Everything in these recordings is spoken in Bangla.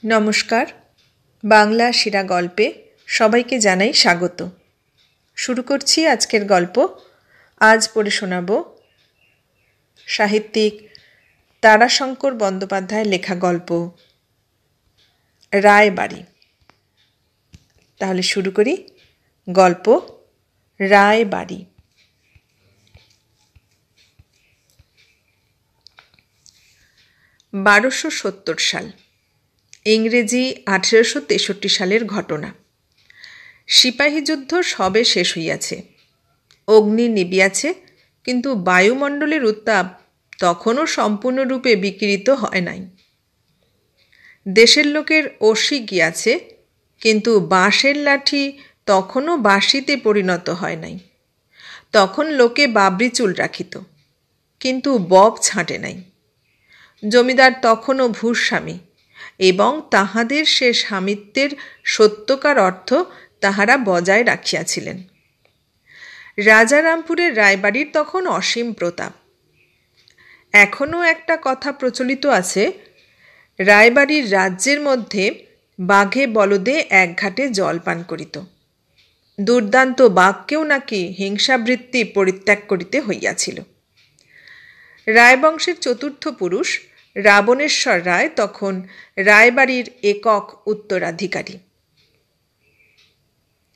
নমস্কার, বাংলা সেরা গল্পে সবাইকে জানাই স্বাগত। শুরু করছি আজকের গল্প। আজ পড়ে শোনাব সাহিত্যিক তারাশঙ্কর বন্দ্যোপাধ্যায়ের লেখা গল্প রায়বাড়ি। তাহলে শুরু করি গল্প রায়বাড়ি। 1270 সাল, ইংরেজি 1863 সালের ঘটনা। সিপাহী যুদ্ধ সবে শেষ হইয়াছে, অগ্নি নিবিয়াছে, কিন্তু বায়ুমণ্ডলের উত্তাপ তখনও সম্পূর্ণরূপে বিকৃত হয় নাই। দেশের লোকের অসি গিয়াছে, কিন্তু বাঁশের লাঠি তখনও বাঁশিতে পরিণত হয় নাই। তখন লোকে বাবরি চুল রাখিত, কিন্তু বব ছাঁটে নাই। জমিদার তখনও ভূস্বামী, এবং তাহাদের সে স্বামিত্বের সত্যকার অর্থ তাহারা বজায় রাখিয়াছিলেন। রাজারামপুরের রায়বাড়ির তখন অসীম প্রতাপ। এখনও একটা কথা প্রচলিত আছে, রায়বাড়ির রাজ্যের মধ্যে বাঘে বলদে এক ঘাটে জল পান করিত। দুর্দান্ত বাঘকেও নাকি হিংসাবৃত্তি পরিত্যাগ করিতে হইয়াছিল। রায়বংশের চতুর্থ পুরুষ রাবণেশ্বর রায় তখন রায়বাড়ির একক উত্তরাধিকারী।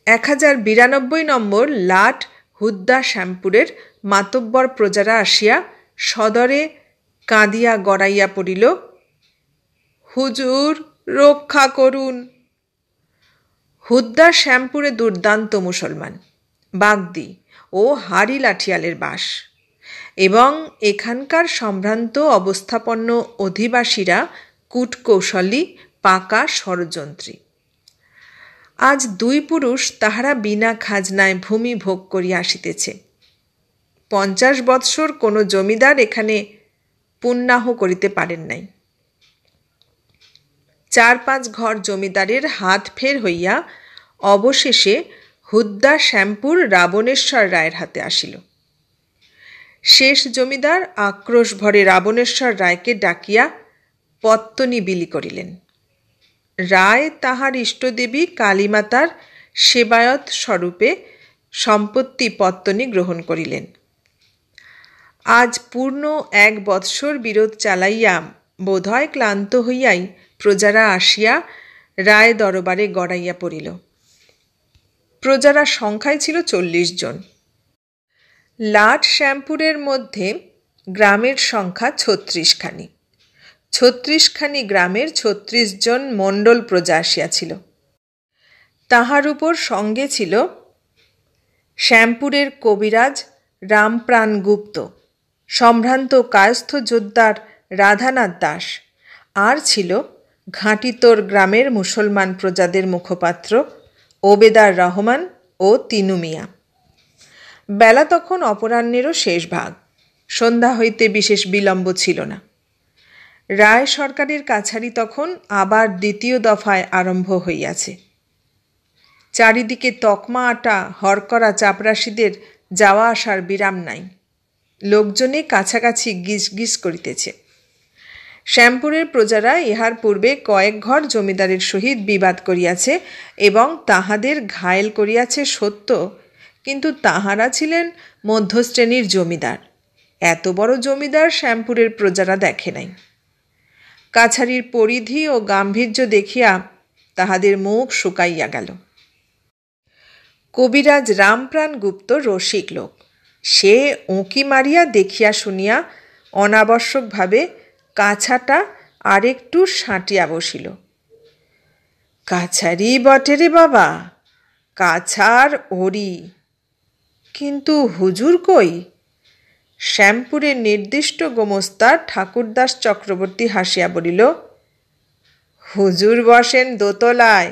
1092 নম্বর লাট হুদ্দা শ্যামপুরের মাতব্বর প্রজারা আসিয়া সদরে কাঁদিয়া গড়াইয়া পড়িল, হুজুর রক্ষা করুন। হুদ্দা শ্যামপুরে দুর্দান্ত মুসলমান, বাগদি ও হাড়ি লাঠিয়ালের বাস, এবং এখানকার সম্ভ্রান্ত অবস্থাপন্ন অধিবাসীরা কূটকৌশলী, পাকা ষড়যন্ত্রী। আজ দুই পুরুষ তাহারা বিনা খাজনায় ভূমি ভোগ করিয়া আসিতেছে। 50 বৎসর কোনো জমিদার এখানে পুণ্যাহ করিতে পারেন নাই। 4-5 ঘর জমিদারের হাত ফের হইয়া অবশেষে হুদ্দা শ্যামপুর রাবণেশ্বর রায়ের হাতে আসিল। শেষ জমিদার আক্রোশ ভরে রাবণেশ্বর রায়কে ডাকিয়া পত্তনি বিলি করিলেন। রায় তাহার ইষ্টদেবী কালীমাতার সেবায়ত স্বরূপে সম্পত্তি পত্তনি গ্রহণ করিলেন। আজ পূর্ণ 1 বৎসর বিরোধ চালাইয়া বোধহয় ক্লান্ত হইয়াই প্রজারা আসিয়া রায় দরবারে গড়াইয়া পড়িল। প্রজারা সংখ্যায় ছিল 40 জন। লাট শ্যামপুরের মধ্যে গ্রামের সংখ্যা 36 খানি। 36 খানি গ্রামের 36 জন মণ্ডল প্রজা আসিয়াছিল। তাহার উপর সঙ্গে ছিল শ্যামপুরের কবিরাজ রামপ্রাণ গুপ্ত, সম্ভ্রান্ত কায়স্থ জোদ্দার রাধানাথ দাস, আর ছিল ঘাঁটিতোর গ্রামের মুসলমান প্রজাদের মুখপাত্র ওবেদার রহমান ও তিনু মিয়া। বেলা তখন অপরাহ্নেরও শেষ ভাগ। সন্ধ্যা হইতে বিশেষ বিলম্ব ছিল না। রায় সরকারের কাছারি তখন আবার দ্বিতীয় দফায় আরম্ভ হইয়াছে। চারিদিকে তকমা আটা হরকরা চাপরাশিদের যাওয়া আসার বিরাম নাই। লোকজনে কাছাকাছি গিজ গিজ করিতেছে। শ্যামপুরের প্রজারা ইহার পূর্বে কয়েক ঘর জমিদারের সহিত বিবাদ করিয়াছে এবং তাহাদের ঘায়েল করিয়াছে সত্য, কিন্তু তাহারা ছিলেন মধ্যশ্রেণীর জমিদার। এত বড় জমিদার শ্যামপুরের প্রজারা দেখে নাই। কাছারির পরিধি ও গাম্ভীর্য দেখিয়া তাহাদের মুখ শুকাইয়া গেল। কবিরাজ রামপ্রাণ গুপ্ত রসিক লোক। সে উঁকি মারিয়া দেখিয়া শুনিয়া অনাবশ্যকভাবে কাছাটা আরেকটু সাঁটিয়া বসিল। কাছারি বটে রে বাবা, কাছার ওরি, কিন্তু হুজুর কই? শ্যামপুরের নির্দিষ্ট গোমস্তা ঠাকুরদাস চক্রবর্তী হাসিয়া বলিল, হুজুর বসেন দোতলায়।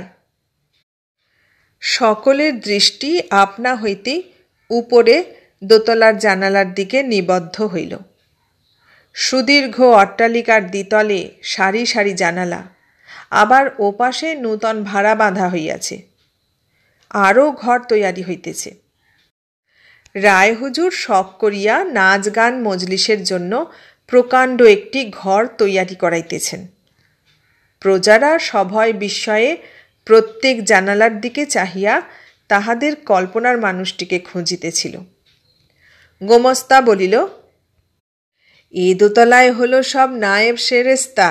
সকলের দৃষ্টি আপনা হইতেই উপরে দোতলার জানালার দিকে নিবদ্ধ হইল। সুদীর্ঘ অট্টালিকার দ্বিতলে সারি সারি জানালা, আবার ওপাশে নূতন ভাড়া বাঁধা হইয়াছে। আরও ঘর তৈয়ারি হইতেছে। রায় হুজুর শখ করিয়া নাচ গান মজলিসের জন্য প্রকাণ্ড একটি ঘর তৈয়ারি করাইতেছেন। প্রজারা সভয় বিস্ময়ে প্রত্যেক জানালার দিকে চাহিয়া তাহাদের কল্পনার মানুষটিকে খুঁজিতেছিল। গোমস্তা বলিল, এ দোতলায় হলো সব নায়েব সেরেস্তা,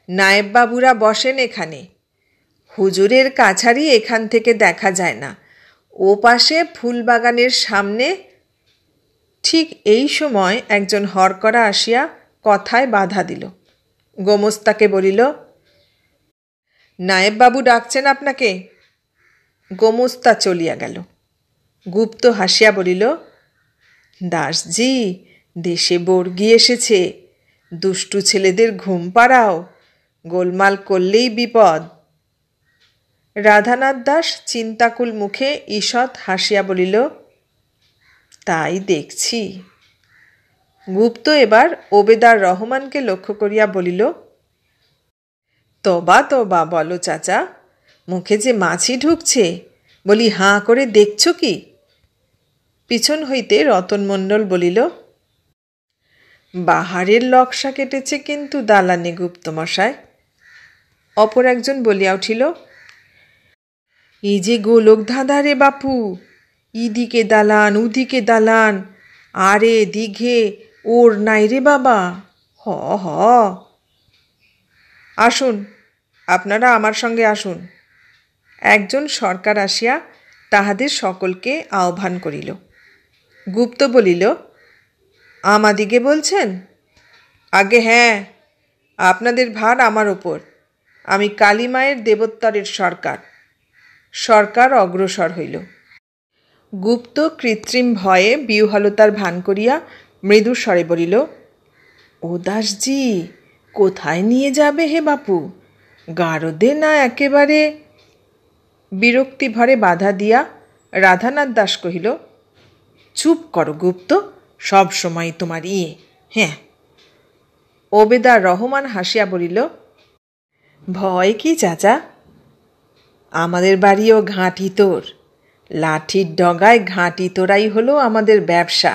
নায়েব বাবুরা বসেন এখানে। হুজুরের কাছারি এখান থেকে দেখা যায় না, ও পাশে ফুলবাগানের সামনে। ঠিক এই সময় একজন হরকরা আসিয়া কথায় বাধা দিল। গোমস্তাকে বলিল, নায়েব বাবু ডাকছেন আপনাকে। গোমস্তা চলিয়া গেল। গুপ্ত হাসিয়া বলিল, দাসজি, দেশে বর্গি এসেছে, দুষ্টু ছেলেদের ঘুম পাড়াও, গোলমাল করলেই বিপদ। রাধানাথ দাস চিন্তাকুল মুখে ঈষৎ হাসিয়া বলিল, তাই দেখছি। গুপ্ত এবার ওবেদার রহমানকে লক্ষ্য করিয়া বলিল, তবা তবা বলো চাচা, মুখে যে মাছি ঢুকছে, বলি হাঁ করে দেখছ কি? পিছন হইতে রতন মণ্ডল বলিল, বাহারের লকসা কেটেছে কিন্তু দালানে গুপ্তমশায়। অপর একজন বলিয়া উঠিল, এই যে গোলক ধাঁধা রে বাপু, ইদিকে দালান উদিকে দালান, আরে দিঘে ওর নাই রে বাবা, হ হ। আসুন, আপনারা আমার সঙ্গে আসুন। একজন সরকার আসিয়া তাহাদের সকলকে আহ্বান করিল। গুপ্ত বলিল, আমাদিগে বলছেন? আগে হ্যাঁ, আপনাদের ভার আমার ওপর। আমি কালীমায়ের দেবোত্তরের সরকার। সরকার অগ্রসর হইল। গুপ্ত কৃত্রিম ভয়ে বিহ্বলতার ভান করিয়া মৃদু স্বরে বলিল, ও দাসজি, কোথায় নিয়ে যাবে হে বাপু? গারদে না একেবারে? বিরক্তি ভরে বাধা দিয়া রাধানাথ দাস কহিল, চুপ করো গুপ্ত, সব সময় তোমার ইয়ে। হ্যাঁ। ওবেদার রহমান হাসিয়া বলিল, ভয় কি চাচা? আমাদের বাড়িও ঘাঁটি তোর, লাঠির ডগায় ঘাঁটি তোরাই হলো আমাদের ব্যবসা।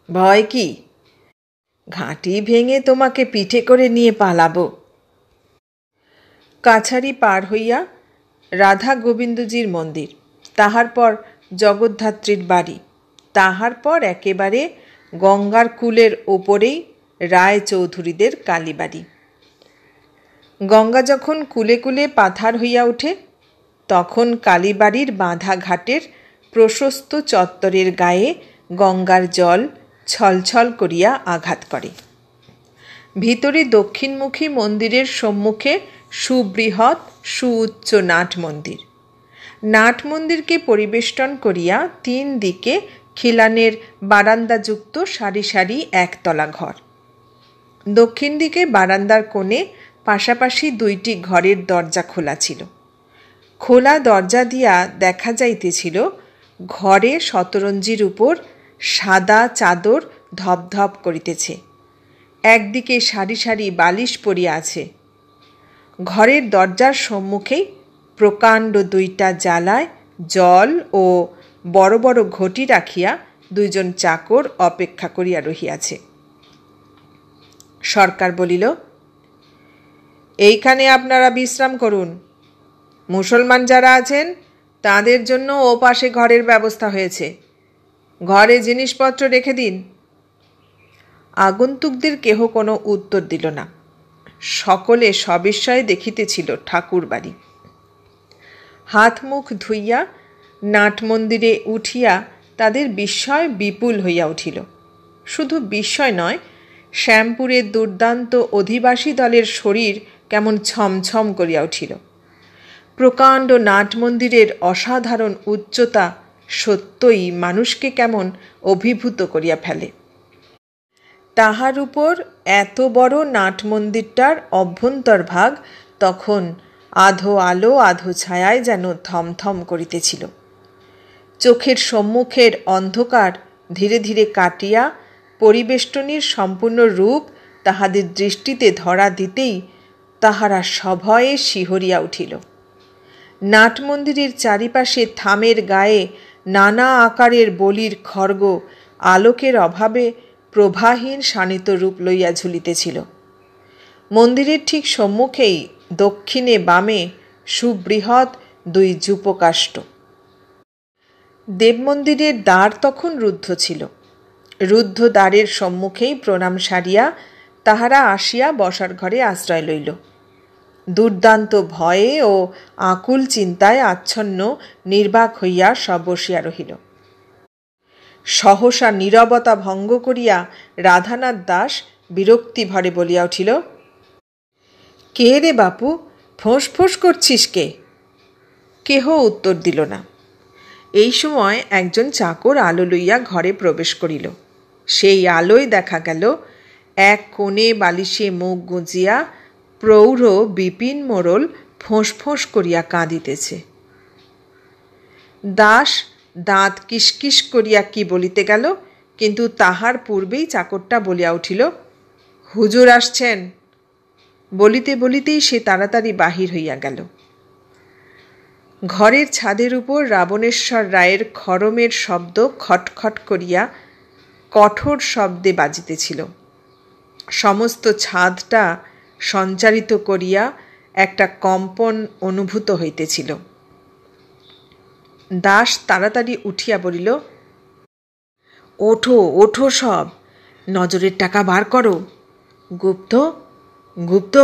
ভয় কি? ঘাঁটি ভেঙে তোমাকে পিঠে করে নিয়ে পালাবো। কাছারি পার হইয়া রাধা গোবিন্দজির মন্দির, তাহার পর জগদ্ধাত্রীর বাড়ি, তাহার পর একেবারে গঙ্গার কূলের ওপরেই রায় চৌধুরীদের কালীবাড়ি। গঙ্গা যখন কূলে কূলে পাথার হইয়া ওঠে, তখন কালীবাড়ির বাঁধা ঘাটের প্রশস্ত চত্বরের গায়ে গঙ্গার জল ছলছল করিয়া আঘাত করে। ভিতরে দক্ষিণমুখী মন্দিরের সম্মুখে সুবৃহৎ সুউচ্চ নাট মন্দির। নাট মন্দিরকে পরিবেষ্টন করিয়া 3 দিকে খিলানের বারান্দাযুক্ত সারি সারি একতলা ঘর। দক্ষিণ দিকে বারান্দার কোণে পাশাপাশি 2টি ঘরের দরজা খোলা ছিল। খোলা দরজা দিয়া দেখা যাইতেছিল ঘরে শতরঞ্জির উপর সাদা চাদর ধপধপ করিতেছে। একদিকে সারি সারি বালিশ পড়িয়া আছে। ঘরের দরজার সম্মুখেই প্রকাণ্ড 2টা জালায় জল ও বড় বড় ঘটি রাখিয়া 2 জন চাকর অপেক্ষা করিয়া রহিয়াছে। সরকার বলিল, এইখানে আপনারা বিশ্রাম করুন। মুসলমান যারা আছেন তাদের জন্য ও পাশে ঘরের ব্যবস্থা হয়েছে, ঘরে জিনিসপত্র রেখে দিন। আগন্তুকদের কেহ কোনো উত্তর দিল না। সকলে সবিস্ময়ে দেখিতেছিল ঠাকুর বাড়ি। হাত মুখ ধুইয়া নাট মন্দিরে উঠিয়া তাদের বিস্ময় বিপুল হইয়া উঠিল। শুধু বিস্ময় নয়, শ্যামপুরের দুর্দান্ত অধিবাসী দলের শরীর কেমন ছমছম করিয়া উঠিল। প্রকাণ্ড নাট মন্দিরের অসাধারণ উচ্চতা সত্যই মানুষকে কেমন অভিভূত করিয়া ফেলে। তাহার উপর এত বড় নাট মন্দিরটার অভ্যন্তরভাগ তখন আধো আলো আধো ছায়ায় যেন থমথম করিতেছিল। চোখের সম্মুখের অন্ধকার ধীরে ধীরে কাটিয়া পরিবেষ্টনীর সম্পূর্ণ রূপ তাহাদের দৃষ্টিতে ধরা দিতেই তাহারা সভয়ে শিহরিয়া উঠিল। নাট মন্দিরের চারিপাশে থামের গায়ে নানা আকারের বলির খড়গ আলোকের অভাবে প্রভাহীন শানিত রূপ লইয়া ঝুলিতেছিল। মন্দিরের ঠিক সম্মুখেই দক্ষিণে বামে সুবৃহৎ 2 যূপকাষ্ঠ। দেবমন্দিরের দ্বার তখন রুদ্ধ ছিল। রুদ্ধ দ্বারের সম্মুখেই প্রণাম সারিয়া তাহারা আসিয়া বসার ঘরে আশ্রয় লইল। দুর্দান্ত ভয়ে ও আকুল চিন্তায় আচ্ছন্ন নির্বাক হইয়া সব বসিয়া রহিল। সহসা নীরবতা ভঙ্গ করিয়া রাধানাথ দাস বিরক্তি ভরে বলিয়া উঠিল, কে রে বাপু, ফোঁস ফোঁস করছিস কে? কেহ উত্তর দিল না। এই সময় একজন চাকর আলো লইয়া ঘরে প্রবেশ করিল। সেই আলোয় দেখা গেল এক কোণে বালিশে মুখ গুঁজিয়া প্রৌঢ় বিপিন মোড়ল ফোঁস ফোঁস করিয়া কাঁদিতেছে। দাস দাঁত কিসকিস করিয়া কি বলিতে গেল, কিন্তু তাহার পূর্বেই চাকরটা বলিয়া উঠিল, হুজুর আসছেন। বলিতে বলিতেই সে তাড়াতাড়ি বাহির হইয়া গেল। ঘরের ছাদের উপর রাবণেশ্বর রায়ের খড়মের শব্দ খটখট করিয়া কঠোর শব্দে বাজিতেছিল। সমস্ত ছাদটা সঞ্চারিত করিয়া একটা কম্পন অনুভূত হইতেছিল। দাস তাড়াতাড়ি উঠিয়া বলিল, ওঠো ওঠো, সব নজরের টাকা বার করো। গুপ্ত গুপ্ত,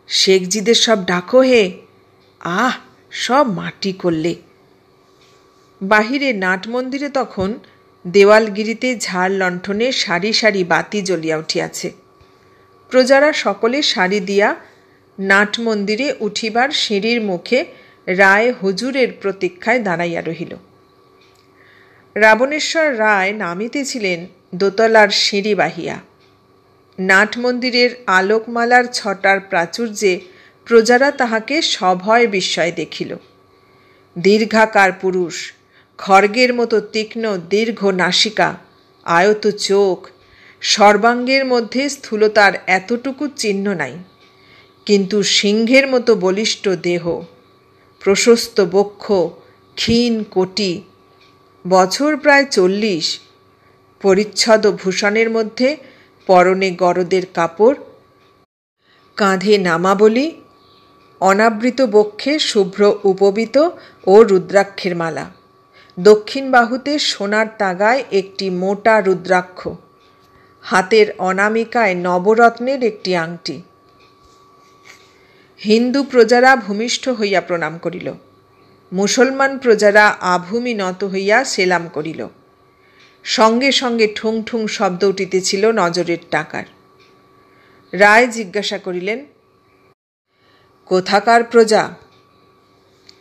শেখজিদের সব ডাকো হে। আহ, সব মাটি করলে। বাহিরে নাটমন্দিরে তখন দেওয়ালগিরিতে ঝাড় লণ্ঠনে সারি সারি বাতি জ্বলিয়া উঠিয়াছে। প্রজারা সকলে সারি দিয়া নাটমন্দিরে উঠিবার সিঁড়ির মুখে রায় হুজুরের প্রতীক্ষায় দাঁড়াইয়া রহিল। রাবণেশ্বর রায় নামিতেছিলেন দোতলার সিঁড়ি বাহিয়া। নাটমন্দিরের আলোকমালার ছটার প্রাচুর্যে প্রজারা তাহাকে সভয় বিস্ময় দেখিল। দীর্ঘাকার পুরুষ, খড়গের মতো তীক্ষ্ণ দীর্ঘ নাসিকা, আয়ত চোখ, সর্বাঙ্গের মধ্যে স্থূলতার এতটুকু চিহ্ন নাই, কিন্তু সিংহের মতো বলিষ্ঠ দেহ, প্রশস্ত বক্ষ, ক্ষীণ কোটি, বছর প্রায় 40, পরিচ্ছদ ভূষণের মধ্যে পরনে গরদের কাপড়, কাঁধে নামাবলী, অনাবৃত বক্ষে শুভ্র উপবীত ও রুদ্রাক্ষের মালা, দক্ষিণ বাহুতে সোনার তাগায় একটি মোটা রুদ্রাক্ষ, হাতের অনামিকায় নবরত্নের একটি আংটি। হিন্দু প্রজারা ভূমিষ্ঠ হইয়া প্রণাম করিল। মুসলমান প্রজারা আভূমি নত হইয়া সেলাম করিল। সঙ্গে সঙ্গে ঠুং ঠুং শব্দ উঠিতেছিল নজরের টাকার। রায় জিজ্ঞাসা করিলেন, কোথাকার প্রজা?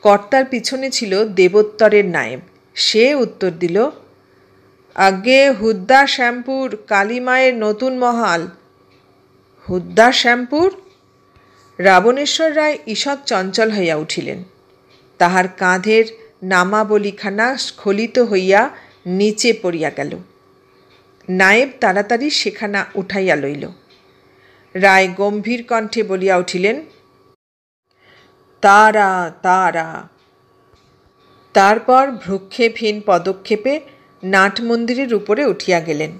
কর্তার পিছনে ছিল দেবোত্তরের নায়েব। সে উত্তর দিল, আজ্ঞে হুদ্দা শ্যামপুর কালীমায়ের নতুন মহাল। হুদ্দা শ্যামপুর? রাবণেশ্বর রায় ঈষৎ চঞ্চল হইয়া উঠিলেন। তাহার কাঁধের নামাবলিখানা স্খলিত হইয়া নিচে পড়িয়া গেল। নায়েব তাড়াতাড়ি সেখানা উঠাইয়া লইল। রায় গম্ভীর কণ্ঠে বলিয়া উঠিলেন, তারা তারা। তারপর ভ্রুক্ষেপহীন পদক্ষেপে নাটমন্দিরের উপরে উঠিয়া গেলেন।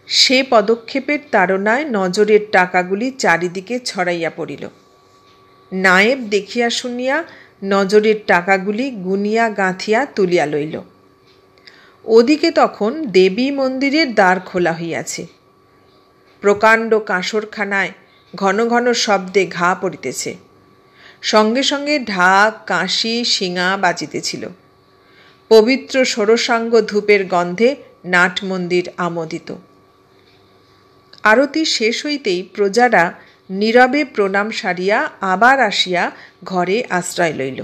সে পদক্ষেপের তাড়নায় নজরের টাকাগুলি চারিদিকে ছড়াইয়া পড়িল। নায়েব দেখিয়া শুনিয়া নজরের টাকাগুলি গুনিয়া গাঁথিয়া তুলিয়া লইল। ওদিকে তখন দেবী মন্দিরের দ্বার খোলা হইয়াছে। প্রকাণ্ড কাঁসরখানায় ঘন ঘন শব্দে ঘা পড়িতেছে। সঙ্গে সঙ্গে ঢাক, কাঁসি, শিঙা বাজিতেছিল। পবিত্র ষোড়শাঙ্গ ধূপের গন্ধে নাটমন্দির আমোদিত। আরতি শেষ হইতেই প্রজারা নীরবে প্রণাম সারিয়া আবার আসিয়া ঘরে আশ্রয় লইল।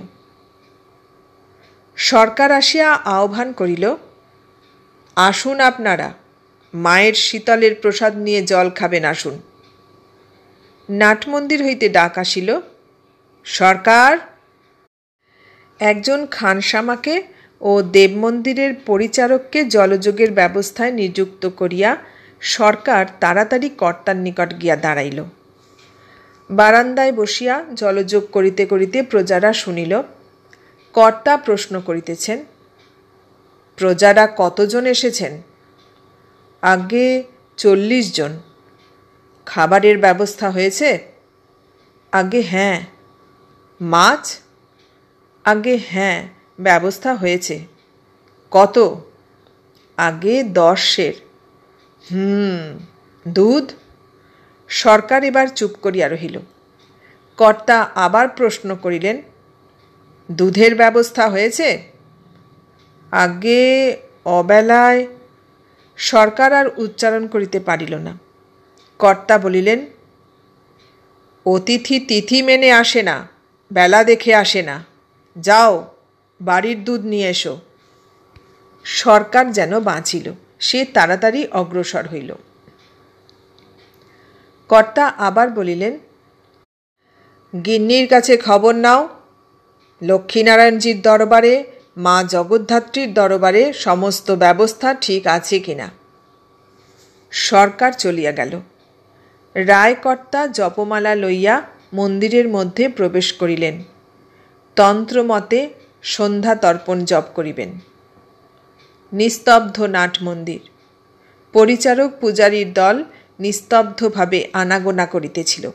সরকার আসিয়া আহ্বান করিল, আসুন আপনারা, মায়ের শীতলের প্রসাদ নিয়ে জল খাবেন, আসুন। নাটমন্দির হইতে ডাক আসিল, সরকার। একজন খানসামাকে ও দেবমন্দিরের পরিচারককে জলযোগের ব্যবস্থায় নিযুক্ত করিয়া সরকার তাড়াতাড়ি কর্তার নিকট গিয়া দাঁড়াইল। বারান্দায় বসিয়া জলযোগ করিতে করিতে প্রজারা শুনিল, কর্তা প্রশ্ন করিতেছেন, প্রজারা কতজন এসেছেন? আগে 40 জন। খাবারের ব্যবস্থা হয়েছে? আগে হ্যাঁ। মাছ? আগে হ্যাঁ, ব্যবস্থা হয়েছে। কত? আগে 10 সের। দুধ? সরকার এবার চুপ করিয়া রহিল। কর্তা আবার প্রশ্ন করিলেন, দুধের ব্যবস্থা হয়েছে? আগে অবেলায়। সরকার আর উচ্চারণ করিতে পারিল না। কর্তা বলিলেন, অতিথি তিথি মেনে আসে না, বেলা দেখে আসে না। যাও, বাড়ির দুধ নিয়ে এসো। সরকার যেন বাঁচিল, সে তাড়াতাড়ি অগ্রসর হইল। কর্তা আবার বলিলেন, গিন্নির কাছে খবর নাও, লক্ষ্মীনারায়ণজির দরবারে, মা জগদ্ধাত্রীর দরবারে সমস্ত ব্যবস্থা ঠিক আছে কিনা। সরকার চলিয়া গেল। রায়কর্তা জপমালা লইয়া মন্দিরের মধ্যে প্রবেশ করিলেন। তন্ত্রমতে সন্ধ্যা তর্পণ জপ করিবেন। নিস্তব্ধ নাট মন্দির। পরিচারক পূজারীর দল নিস্তব্ধভাবে আনাগোনা করিতেছিল।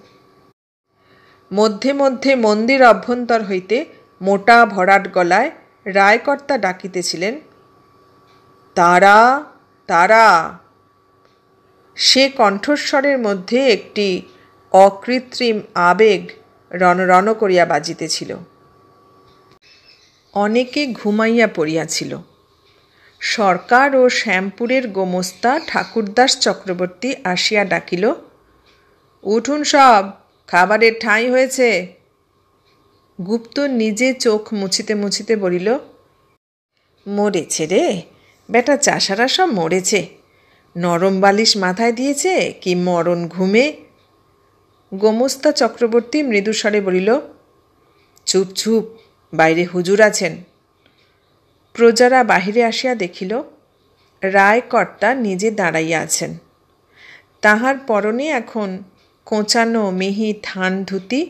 মধ্যে মধ্যে মন্দির অভ্যন্তর হইতে মোটা ভরাট গলায় রায়কর্তা ডাকিতেছিলেন, তারা তারা। সে কণ্ঠস্বরের মধ্যে একটি অকৃত্রিম আবেগ রণ করিয়া বাজিতেছিল। অনেকে ঘুমাইয়া পড়িয়াছিল। সরকার ও শ্যামপুরের গোমস্তা ঠাকুরদাস চক্রবর্তী আসিয়া ডাকিল, উঠুন সব, খাবারের ঠাঁই হয়েছে। গুপ্ত নিজে চোখ মুছিতে মুছিতে বলিল, মরেছে রে, বেটা চাষারা সব মরেছে। নরম বালিশ মাথায় দিয়েছে কি মরণ ঘুমে। গোমস্তা চক্রবর্তী মৃদুস্বরে বলিল, চুপ চুপ, বাইরে হুজুর আছেন। প্রজারা বাহিরে আসিয়া দেখিল, রায়কর্তা নিজে দাঁড়াইয়া আছেন। তাহার পরনে এখন কোঁচানো মিহি থান ধুতি,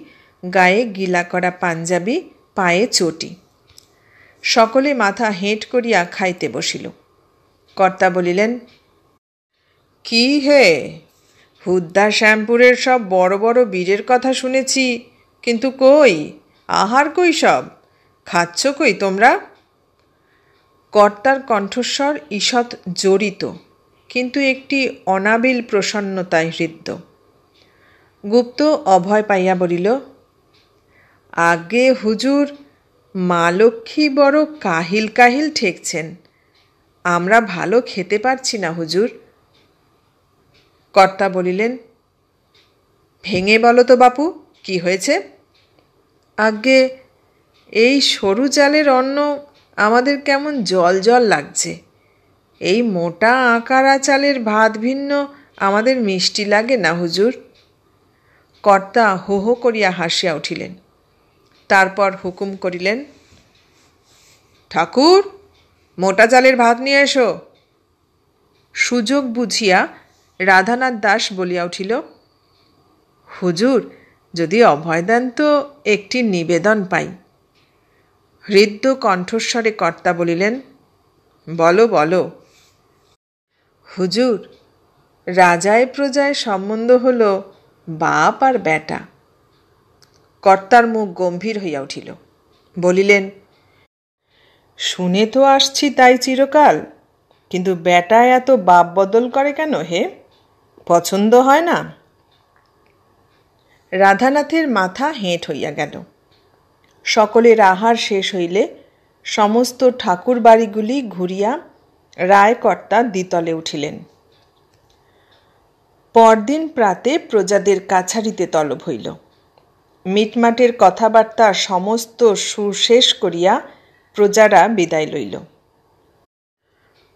গায়ে গিলা করা পাঞ্জাবি, পায়ে চটি। সকলে মাথা হেঁট করিয়া খাইতে বসিল। কর্তা বলিলেন, কি হে, হুদ্দা শ্যামপুরের সব বড় বড় বীরের কথা শুনেছি, কিন্তু কই আহার, কই সব খাচ্ছ কই তোমরা? কর্তার কণ্ঠস্বর ঈষৎ জড়িত, কিন্তু একটি অনাবিল প্রসন্নতায় হৃদ্য। গুপ্ত অভয় পাইয়া বলিল, আগে হুজুর, মা লক্ষ্মী বড় কাহিল কাহিল ঠেকছেন, আমরা ভালো খেতে পারছি না হুজুর। কর্তা বলিলেন, ভেঙে বলো তো বাপু, কি হয়েছে? আগে এই সরু চালের অন্ন আমাদের কেমন জল জল লাগছে। এই মোটা আকারা চালের ভাত ভিন্ন আমাদের মিষ্টি লাগে না হুজুর। কর্তা হো হো করিয়া হাসিয়া উঠিলেন। তারপর হুকুম করিলেন, ঠাকুর, মোটা চালের ভাত নিয়ে এসো। সুযোগ বুঝিয়া রাধানাথ দাস বলিয়া উঠিল, হুজুর, যদি অভয় দেন তো একটি নিবেদন পাই। হৃদ্য কণ্ঠস্বরে কর্তা বলিলেন, বলো বলো। হুজুর, রাজায় প্রজায় সম্বন্ধ হল বাপ আর বেটা। কর্তার মুখ গম্ভীর হইয়া উঠিল। বলিলেন, শুনে তো আসছি তাই চিরকাল, কিন্তু বেটা এত বাপ বদল করে কেন হে? পছন্দ হয় না? রাধানাথের মাথা হেঁট হইয়া গেল। সকলের আহার শেষ হইলে সমস্ত ঠাকুর বাড়িগুলি ঘুরিয়া রায়কর্তা দ্বিতলে উঠিলেন। পরদিন প্রাতে প্রজাদের কাছারিতে তলব হইল। মিটমাটের কথাবার্তা সমস্ত সুশেষ করিয়া প্রজারা বিদায় লইল।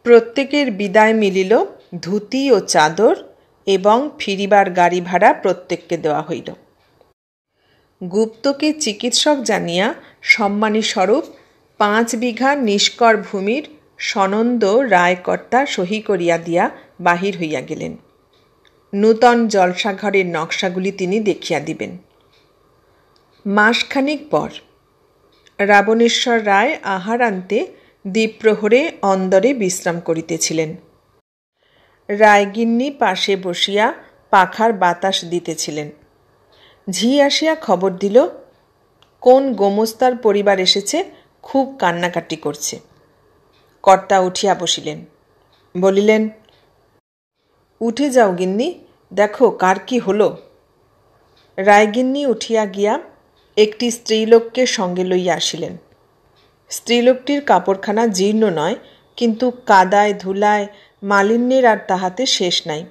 প্রত্যেকের বিদায় মিলিল ধুতি ও চাদর, এবং ফিরিবার গাড়ি ভাড়া প্রত্যেককে দেওয়া হইল। গুপ্তকে চিকিৎসক জানিয়া সম্মানী স্বরূপ 5 বিঘা নিষ্কর ভূমির সনন্দ রায়কর্তা সহি করিয়া দিয়া বাহির হইয়া গেলেন। নূতন জলসাঘরের নকশাগুলি তিনি দেখিয়া দিবেন। মাসখানিক পর রাবণেশ্বর রায় আহারান্তে দ্বীপ্রহরে অন্দরে বিশ্রাম করিতেছিলেন। রায়গিন্নি পাশে বসিয়া পাখার বাতাস দিতেছিলেন। ঝি আসিয়া খবর দিল, কোন গোমস্তার পরিবার এসেছে, খুব কান্নাকাটি করছে। কর্তা উঠিয়া বসিলেন, বলিলেন, উঠে যাও গিন্নি, দেখো কার কি হলো। রায়গিন্নি উঠিয়া গিয়া একটি স্ত্রীলোককে সঙ্গে লইয়া আসিলেন। স্ত্রীলোকটির কাপড়খানা জীর্ণ নয়, কিন্তু কাদায় ধুলায় মালিন্যের আর তাহাতে শেষ নাই।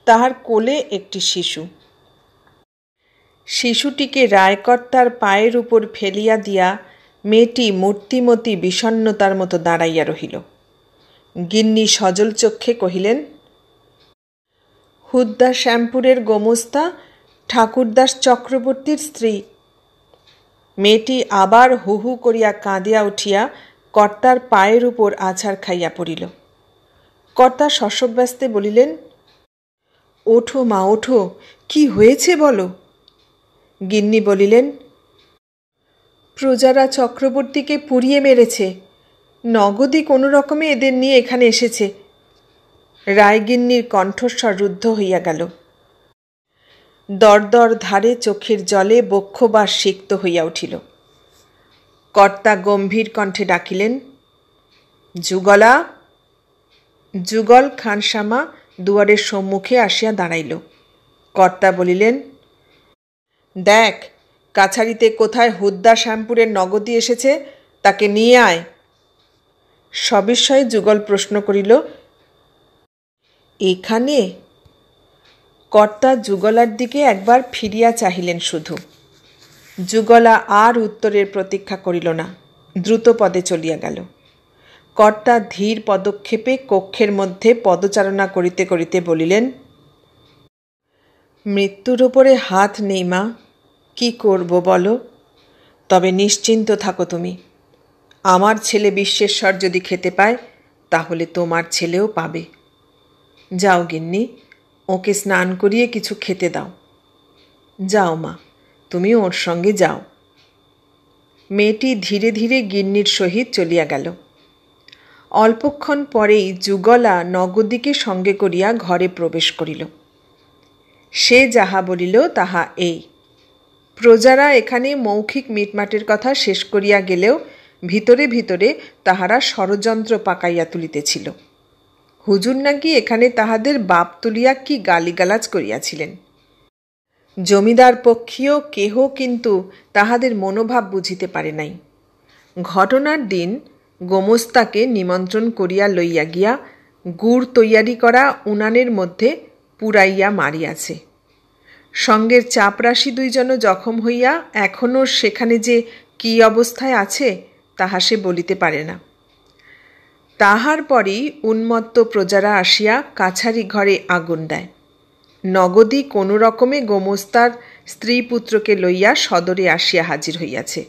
তাহার কোলে একটি শিশু। শিশুটিকে রায়কর্তার পায়ের উপর ফেলিয়া দিয়া মেয়েটি মূর্তিমতী বিষণ্নতার মতো দাঁড়াইয়া রহিল। গিন্নি সজল চক্ষে কহিলেন, হুদ্দা শ্যামপুরের গোমস্তা ঠাকুরদাস চক্রবর্তীর স্ত্রী। মেয়েটি আবার হু হু করিয়া কাঁদিয়া উঠিয়া কর্তার পায়ের উপর আছাড় খাইয়া পড়িল। কর্তা শশব্যস্তে বলিলেন, ওঠো মা, ওঠো, কি হয়েছে বলো। গিন্নি বলিলেন, প্রজারা চক্রবর্তীকে পুড়িয়ে মেরেছে, নগদই কোনো রকমে এদের নিয়ে এখানে এসেছে। রায়গিন্নির কণ্ঠস্বর রুদ্ধ হইয়া গেল। দরদর ধারে চোখের জলে বক্ষবাস সিক্ত হইয়া উঠিল। কর্তা গম্ভীর কণ্ঠে ডাকিলেন, যুগলা। যুগল খানসামা দুয়ারের সম্মুখে আসিয়া দাঁড়াইল। কর্তা বলিলেন, দেখ কাছারিতে কোথায় হুদ্দা শ্যামপুরের নগদী এসেছে, তাকে নিয়ে আয়। সবিস্ময়ে যুগল প্রশ্ন করিল, এখানে? কর্তা যুগলার দিকে একবার ফিরিয়া চাহিলেন শুধু। যুগলা আর উত্তরের প্রতীক্ষা করিল না, দ্রুত পদে চলিয়া গেল। কর্তা ধীর পদক্ষেপে কক্ষের মধ্যে পদচারণা করিতে করিতে বলিলেন, মৃত্যুর ওপরে হাত নেই মা, কি করব বলো। তবে নিশ্চিন্ত থাকো তুমি। আমার ছেলে বিশ্বেশ্বর যদি খেতে পায়, তাহলে তোমার ছেলেও পাবে। যাও গিন্নি, ওকে স্নান করিয়ে কিছু খেতে দাও। যাও মা, তুমি ওর সঙ্গে যাও। মেয়েটি ধীরে ধীরে গিন্নির সহিত চলিয়া গেল। অল্পক্ষণ পরেই যুগলা নগদীকে সঙ্গে করিয়া ঘরে প্রবেশ করিল। সে যাহা বলিল তাহা এই, প্রজারা এখানে মৌখিক মিটমাটের কথা শেষ করিয়া গেলেও ভিতরে ভিতরে তাহারা ষড়যন্ত্র পাকাইয়া তুলিতেছিল। হুজুর নাকি এখানে তাহাদের বাপ তুলিয়া কি গালিগালাজ করিয়াছিলেন। জমিদার পক্ষীয় কেহ কিন্তু তাহাদের মনোভাব বুঝিতে পারে নাই। ঘটনার দিন গোমস্তাকে নিমন্ত্রণ করিয়া লইয়া গিয়া গুড় তৈয়ারি করা উনানের মধ্যে পুরাইয়া মারিয়াছে। সঙ্গের চাপরাশি দুইজনও জখম হইয়া এখনও সেখানে যে কী অবস্থায় আছে তাহা সে বলিতে পারে না। তাহার পরই উন্মত্ত প্রজারা আসিয়া কাছারি ঘরে আগুন দেয়। নগদী কোনো রকমে গোমস্তার স্ত্রী পুত্রকে লইয়া সদরে আসিয়া হাজির হইয়াছে।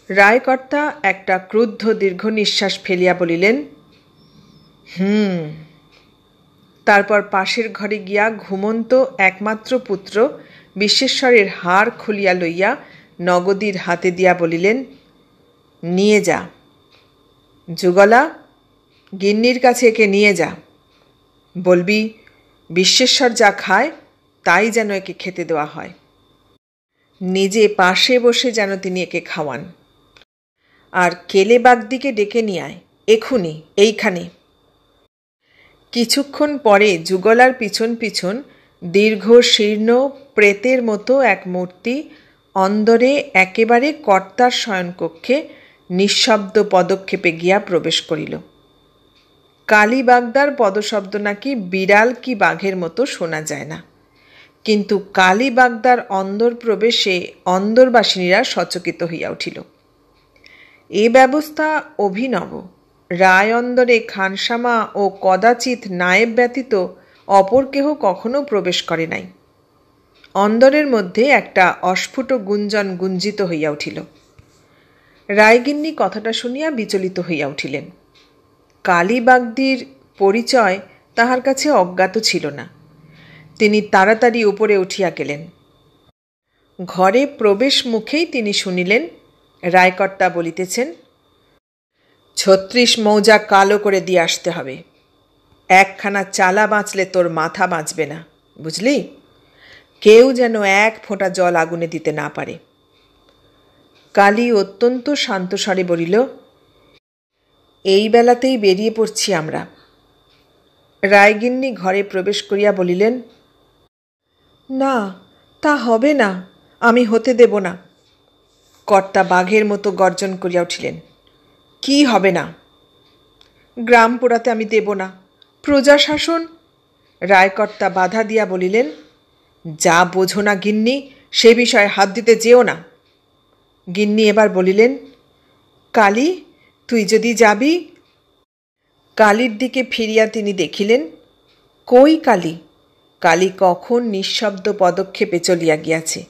রায়কর্তা একটা ক্রুদ্ধ দীর্ঘ নিঃশ্বাস ফেলিয়া বলিলেন, তারপর পাশের ঘরে গিয়া ঘুমন্ত একমাত্র পুত্র বিশ্বেশ্বরের হাড় খুলিয়া লইয়া নগদীর হাতে দিয়া বলিলেন, নিয়ে যা। যুগলা, গিন্নির কাছে একে নিয়ে যা। বলবি বিশ্বেশ্বর যা খায় তাই যেন একে খেতে দেওয়া হয়। নিজে পাশে বসে যেন তিনি একে খাওয়ান। আর কেলে বাগদিকে ডেকে নিয়ে আয়, এখুনি, এইখানে। কিছুক্ষণ পরে যুগলার পিছন পিছন দীর্ঘ শীর্ণ প্রেতের মতো এক মূর্তি অন্দরে একেবারে কর্তার শয়নকক্ষে নিঃশব্দ পদক্ষেপে গিয়া প্রবেশ করিল। কালী বাগদার পদশব্দ নাকি বিড়াল কি বাঘের মতো শোনা যায় না, কিন্তু কালী বাগদার অন্দর প্রবেশে অন্দরবাসিনীরা সচকিত হইয়া উঠিল। এ ব্যবস্থা অভিনব। রায় অন্দরে খানসামা ও কদাচিৎ নায়েব ব্যতীত অপর কেহ কখনো প্রবেশ করে নাই। অন্দরের মধ্যে একটা অস্ফুট গুঞ্জন গুঞ্জিত হইয়া উঠিল। রায়গিন্নি কথাটা শুনিয়া বিচলিত হইয়া উঠিলেন। কালী বাগদির পরিচয় তাহার কাছে অজ্ঞাত ছিল না। তিনি তাড়াতাড়ি উপরে উঠিয়া গেলেন। ঘরে প্রবেশ মুখেই তিনি শুনিলেন রায়কর্তা বলিতেছেন, 36 মৌজা কালো করে দিয়ে আসতে হবে। একখানা চালা বাঁচলে তোর মাথা বাঁচবে না, বুঝলি? কেউ যেন এক ফোঁটা জল আগুনে দিতে না পারে। কালী অত্যন্ত শান্ত স্বরে বলিল, এই বেলাতেই বেরিয়ে পড়ছি আমরা। রায়গিন্নি ঘরে প্রবেশ করিয়া বলিলেন, না, তা হবে না, আমি হতে দেব না। কর্তা বাঘের মতো গর্জন করিয়া উঠিলেন, কি হবে না? গ্রাম পোড়াতে আমি দেব না, প্রজাশাসন। রায়কর্তা বাধা দিয়া বলিলেন, যা বোঝো না গিন্নি, সে বিষয়ে হাত দিতে যেও না। গিন্নি এবার বলিলেন, কালী, তুই যদি যাবি। কালীর দিকে ফিরিয়া তিনি দেখিলেন, কই কালী? কালী কখন নিঃশব্দ পদক্ষেপে চলিয়া গিয়াছে।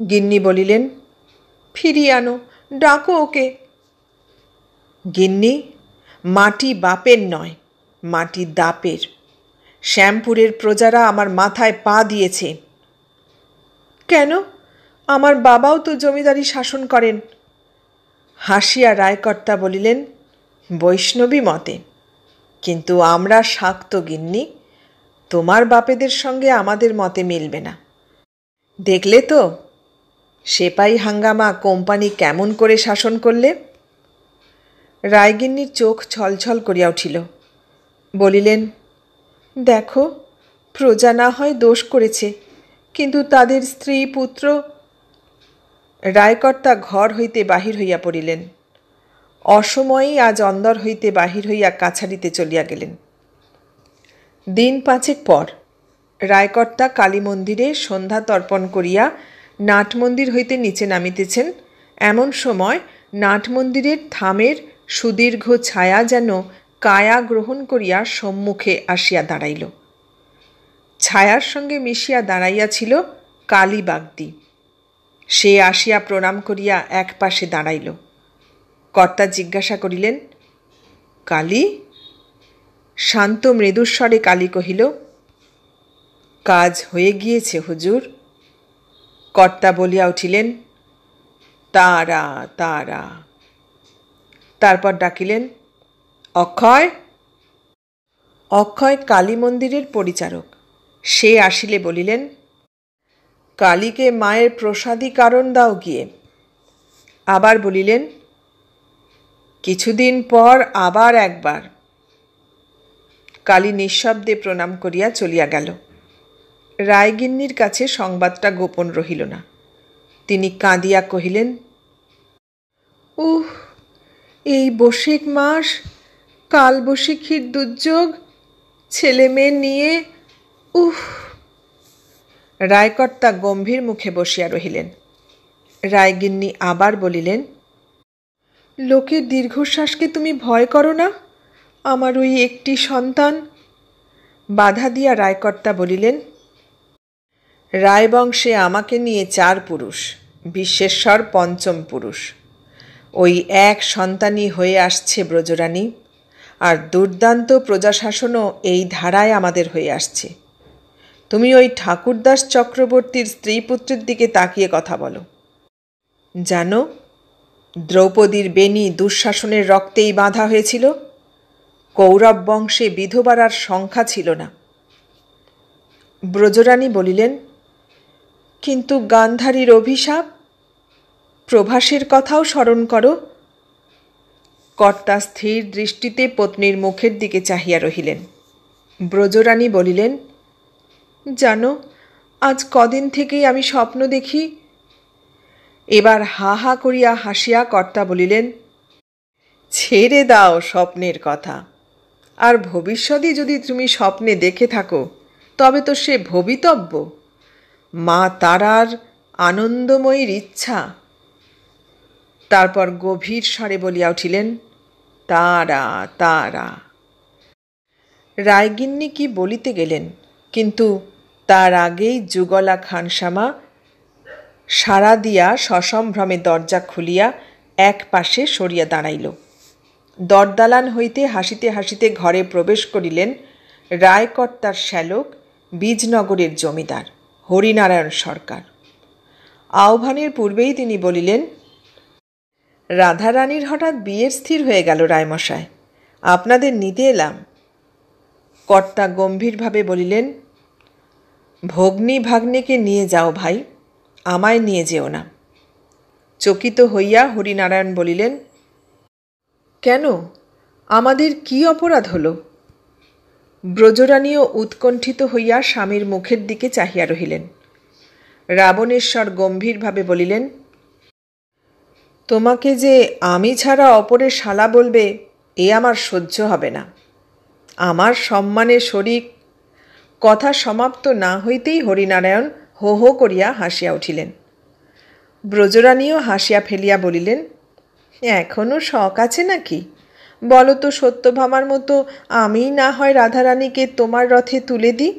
গিন্নি বলিলেন, ফিরিয়ে আনো, ডাকো ওকে। গিন্নি, মাটি বাপের নয়, মাটি দাপের। শ্যামপুরের প্রজারা আমার মাথায় পা দিয়েছে। কেন? আমার বাবাও তো জমিদারি শাসন করেন। হাসিয়া রায়কর্তা বলিলেন, বৈষ্ণবী মতে, কিন্তু আমরা শাক্ত গিন্নি, তোমার বাপেদের সঙ্গে আমাদের মতে মিলবে না। দেখলে তো সেপাই হাঙ্গামা কোম্পানি কেমন করে শাসন করলে। রায়গিন্নির চোখ ছলছল করিয়া উঠিল। বলিলেন, দেখো, প্রজা না হয় দোষ করেছে, কিন্তু তাদের স্ত্রী পুত্র। রায়কর্তা ঘর হইতে বাহির হইয়া পড়িলেন। অসময়েই আজ অন্দর হইতে বাহির হইয়া কাছারিতে চলিয়া গেলেন। দিন 5 পর রায়কর্তা কালী মন্দিরে সন্ধ্যা তর্পণ করিয়া নাটমন্দির হইতে নিচে নামিতেছেন। এমন সময় নাটমন্দিরের থামের সুদীর্ঘ ছায়া যেন কায়া গ্রহণ করিয়া সম্মুখে আসিয়া দাঁড়াইল। ছায়ার সঙ্গে মিশিয়া দাঁড়াইয়াছিল কালী বাগদি। সে আসিয়া প্রণাম করিয়া এক পাশে দাঁড়াইল। কর্তা জিজ্ঞাসা করিলেন, কালী? শান্ত মৃদুস্বরে কালী কহিল, কাজ হয়ে গিয়েছে হুজুর। কর্তা বলিয়া উঠিলেন, তারা তারা। তারপর ডাকিলেন, অক্ষয়। অক্ষয় কালী মন্দিরের পরিচারক। সে আসিলে বলিলেন, কালীকে মায়ের প্রসাদী কারণ দাও গিয়ে। আবার বলিলেন, কিছুদিন পর আবার একবার। কালী নিঃশব্দে প্রণাম করিয়া চলিয়া গেল। রায়গিন্নির কাছে সংবাদটা গোপন রহিল না। তিনি কাঁদিয়া কহিলেন, উহ, এই বৈশাখ মাস, কালবৈশাখীর দুর্যোগ, ছেলে মেয়ে নিয়ে, উহ। রায়কর্তা গম্ভীর মুখে বসিয়া রহিলেন। রায়গিন্নি আবার বলিলেন, লোকের দীর্ঘশ্বাসকে তুমি ভয় করো না? আমার ওই একটি সন্তান। বাধা দিয়া রায়কর্তা বলিলেন, রায়বংশে আমাকে নিয়ে 4 পুরুষ, বিশ্বেশ্বর 5ম পুরুষ। ওই এক সন্তানই হয়ে আসছে ব্রজরানী, আর দুর্দান্ত প্রজাশাসনও এই ধারায় আমাদের হয়ে আসছে। তুমি ওই ঠাকুরদাস চক্রবর্তীর স্ত্রী পুত্রের দিকে তাকিয়ে কথা বলো। জানো, দ্রৌপদীর বেনি দুঃশাসনের রক্তেই বাঁধা হয়েছিল। কৌরব বংশে বিধবার আর সংখ্যা ছিল না। ব্রজরানী বলিলেন, কিন্তু গান্ধারীর অভিশাপ, প্রভাসের কথাও স্মরণ করো। কর্তা স্থির দৃষ্টিতে পত্নীর মুখের দিকে চাহিয়া রহিলেন। ব্রজরানী বলিলেন, জানো, আজ কদিন থেকেই আমি স্বপ্ন দেখি। এবার হা হা করিয়া হাসিয়া কর্তা বলিলেন, ছেড়ে দাও স্বপ্নের কথা। আর ভবিষ্যতে যদি তুমি স্বপ্নে দেখে থাকো, তবে তো সে ভবিতব্য, মা তারার আনন্দময়ীর ইচ্ছা। তারপর গভীর স্বরে বলিয়া উঠিলেন, তারা তারা। রায়গিন্নি কি বলিতে গেলেন, কিন্তু তার আগেই যুগলা খানসামা সাড়া দিয়া সসম্ভ্রমে দরজা খুলিয়া এক পাশে সরিয়া দাঁড়াইল। দরদালান হইতে হাসিতে হাসিতে ঘরে প্রবেশ করিলেন রায়কর্তার শ্যালক, বীজনগরের জমিদার হরিনারায়ণ সরকার। আহ্বানের পূর্বেই তিনি বলিলেন, রাধারানীর হঠাৎ বিয়ের স্থির হয়ে গেল রায়মশায়, আপনাদের নিতে এলাম। কর্তা গম্ভীরভাবে বলিলেন, ভগ্নী ভাগ্নেকে নিয়ে যাও ভাই, আমায় নিয়ে যেও না। চকিত হইয়া হরিনারায়ণ বলিলেন, কেন, আমাদের কি অপরাধ হল? ব্রজরানীও উৎকণ্ঠিত হইয়া স্বামীর মুখের দিকে চাহিয়া রহিলেন। রাবণেশ্বর গম্ভীরভাবে বলিলেন, তোমাকে যে আমি ছাড়া অপরের শালা বলবে এ আমার সহ্য হবে না। আমার সম্মানের শরিক। কথা সমাপ্ত না হইতেই হরিনারায়ণ হো হো করিয়া হাসিয়া উঠিলেন। ব্রজরানীও হাসিয়া ফেলিয়া বলিলেন, এখনও শখ আছে নাকি? বলো তো সত্যভামার মতো আমিই না হয় রাধারানীকে তোমার রথে তুলে দিই।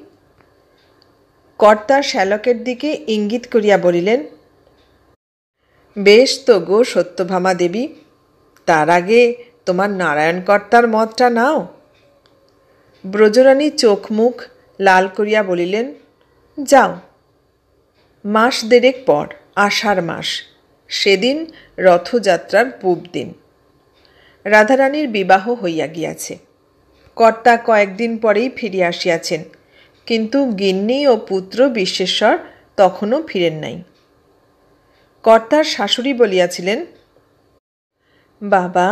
কর্তা শ্যালকের দিকে ইঙ্গিত করিয়া বলিলেন, বেশ তো গো সত্যভামা দেবী, তার আগে তোমার নারায়ণ কর্তার মতটা নাও। ব্রজরানী চোখ মুখ লাল করিয়া বলিলেন, যাও। মাস দেড়েক পর, আষাঢ় মাস, সেদিন রথযাত্রার পূব দিন। রাধারানীর বিবাহ হইয়া গিয়াছে। কর্তা কয়েকদিন পরেই ফিরিয়া আসিয়াছেন, কিন্তু গিন্নি ও পুত্র বিশ্বেশ্বর তখনও ফিরেন নাই। কর্তার শাশুড়ি বলিয়াছিলেন, বাবা,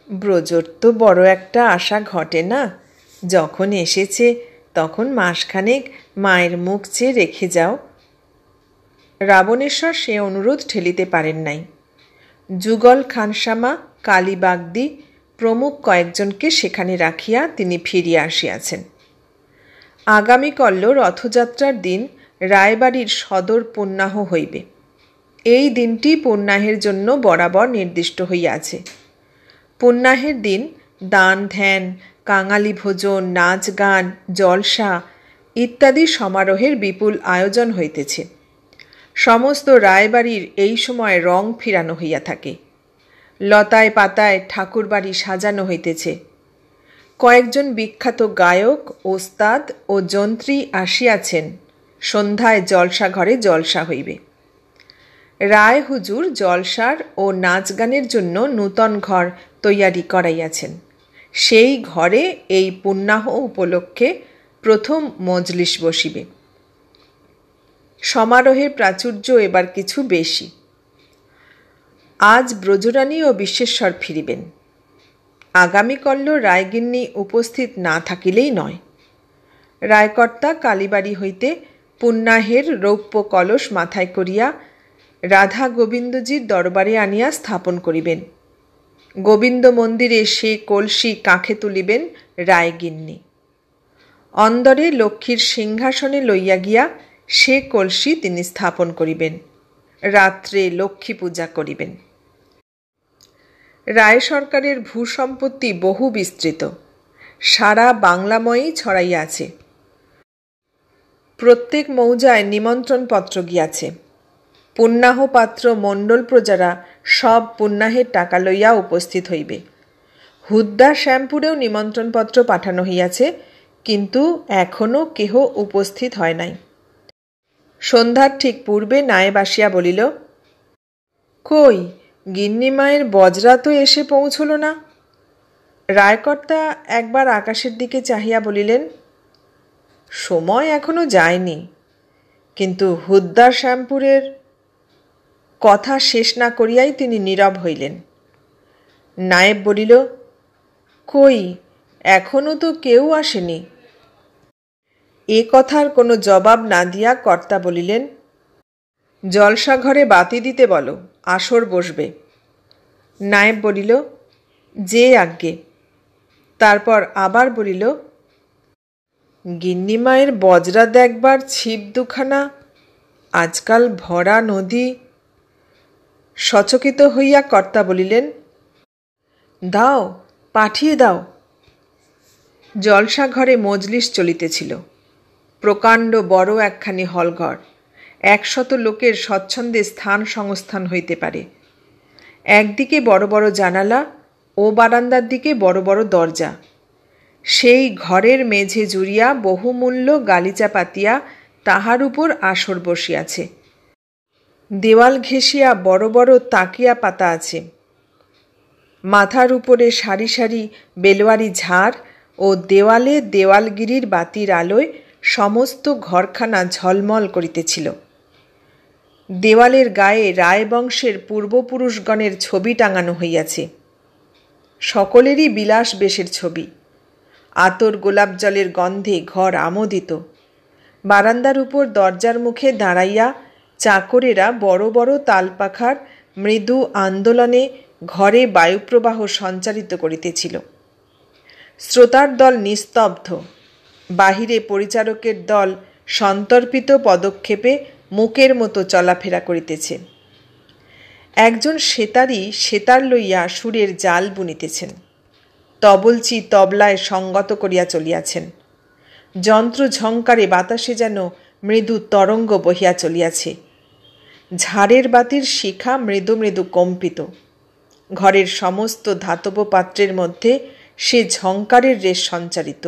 ব্রজর তো বড় একটা আশা ঘটে না, যখন এসেছে তখন মাসখানেক মায়ের মুখ চেয়ে রেখে যাও। রাবণেশ্বর সে অনুরোধ ঠেলিতে পারেন নাই। যুগল খানসামা, কালীবাগদি প্রমুখ কয়েকজনকে সেখানে রাখিয়া তিনি ফিরিয়া আসিয়াছেন। আগামীকল্য রথযাত্রার দিন রায়বাড়ির সদর পুণ্যাহ হইবে। এই দিনটি পুণ্যাহের জন্য বরাবর নির্দিষ্ট হইয়াছে। পুণ্যাহের দিন দান ধ্যান, কাঙালি ভোজন, নাচ গান, জলসা ইত্যাদি সমারোহের বিপুল আয়োজন হইতেছে। সমস্ত রায়বাড়ির এই সময় রং ফিরানো হইয়া থাকে। লতায় পাতায় ঠাকুরবাড়ি সাজানো হইতেছে। কয়েকজন বিখ্যাত গায়ক, ওস্তাদ ও যন্ত্রী আসিয়াছেন। সন্ধ্যায় জলসা ঘরে জলসা হইবে। রায় হুজুর জলসার ও নাচ গানের জন্য নূতন ঘর তৈয়ারি করাইয়াছেন। সেই ঘরে এই পুণ্যাহ উপলক্ষে প্রথম মজলিস বসিবে। সমারোহের প্রাচুর্য এবার কিছু বেশি। আজ ব্রজরানী ও বিশ্বেশ্বর ফিরিবেন। আগামীকল্য রায়গিন্নি উপস্থিত না থাকিলেই নয়। রায়কর্তা কালীবাড়ি হইতে পুণ্যাহের রৌপ্য কলস মাথায় করিয়া রাধা গোবিন্দজির দরবারে আনিয়া স্থাপন করিবেন। গোবিন্দ মন্দিরে সে কলসি কাঁখে তুলিবেন রায়গিন্নি। অন্দরে লক্ষ্মীর সিংহাসনে লইয়া গিয়া সে কলসি তিনি স্থাপন করিবেন। রাত্রে লক্ষ্মী পূজা করিবেন। রায় সরকারের ভূসম্পত্তি বহু বিস্তৃত, সারা বাংলাময়ই ছড়াইয়া আছে। প্রত্যেক মৌজায় নিমন্ত্রণপত্র গিয়াছে। পুণ্যাহ পাত্র মণ্ডল প্রজারা সব পুণ্যাহের টাকা লইয়া উপস্থিত হইবে। হুদ্দা শ্যামপুরেও নিমন্ত্রণপত্র পাঠানো হইয়াছে, কিন্তু এখনও কেহ উপস্থিত হয় নাই। সন্ধ্যার ঠিক পূর্বে নায়েব আসিয়া বলিল, কই, গিন্নিমায়ের বজরা তো এসে পৌঁছল না। রায়কর্তা একবার আকাশের দিকে চাহিয়া বলিলেন, সময় এখনো যায়নি, কিন্তু হুদ্দা শ্যামপুরের। কথা শেষ না করিয়াই তিনি নীরব হইলেন। নায়েব বলিল, কই, এখনো তো কেউ আসেনি। এ কথার কোনো জবাব না দিয়া কর্তা বলিলেন, জলসা ঘরে বাতি দিতে বলো, আসর বসবে। নায়েব বলিল, যে আজ্ঞে। তারপর আবার বলিল, গিন্নিমায়ের বজরা দেখবার ছিপ দুখানা, আজকাল ভরা নদী। সচকিত হইয়া কর্তা বলিলেন, দাও, পাঠিয়ে দাও। জলসা ঘরে মজলিস চলিতেছিল। প্রকাণ্ড বড় একখানি হলঘর। 100 লোকের স্বচ্ছন্দে স্থান সংস্থান হইতে পারে। একদিকে বড় বড় জানালা ও বারান্দার দিকে বড় বড় দরজা। সেই ঘরের মেঝে জুড়িয়া বহুমূল্য গালিচা পাতিয়া তাহার উপর আসর বসিয়াছে। দেওয়াল ঘেঁষিয়া বড় বড় তাকিয়া পাতা আছে। মাথার উপরে সারি সারি বেলোয়ারি ঝাড় ও দেওয়ালে দেওয়ালগিরির বাতির আলোয় সমস্ত ঘরখানা ঝলমল করিতেছিল। দেওয়ালের গায়ে রায়বংশের পূর্বপুরুষগণের ছবি টাঙানো হইয়াছে। সকলেরই বিলাস বেশের ছবি। আতর গোলাপ জলের গন্ধে ঘর আমোদিত। বারান্দার উপর দরজার মুখে দাঁড়াইয়া চাকরেরা বড় বড় তালপাখার মৃদু আন্দোলনে ঘরে বায়ুপ্রবাহ সঞ্চারিত করিতেছিল। শ্রোতার দল নিস্তব্ধ। বাহিরে পরিচারকের দল সন্তর্পিত পদক্ষেপে মুকের মতো চলাফেরা করিতেছে। একজন সেতারি সেতার লইয়া সুরের জাল বুনিতেছেন। তবলচি তবলায় সঙ্গত করিয়া চলিয়াছেন। যন্ত্র ঝঙ্কারে বাতাসে যেন মৃদু তরঙ্গ বহিয়া চলিয়াছে। ঝাড়ের বাতির শিখা মৃদু মৃদু কম্পিত। ঘরের সমস্ত ধাতব পাত্রের মধ্যে সে ঝঙ্কারের রেশ সঞ্চারিত।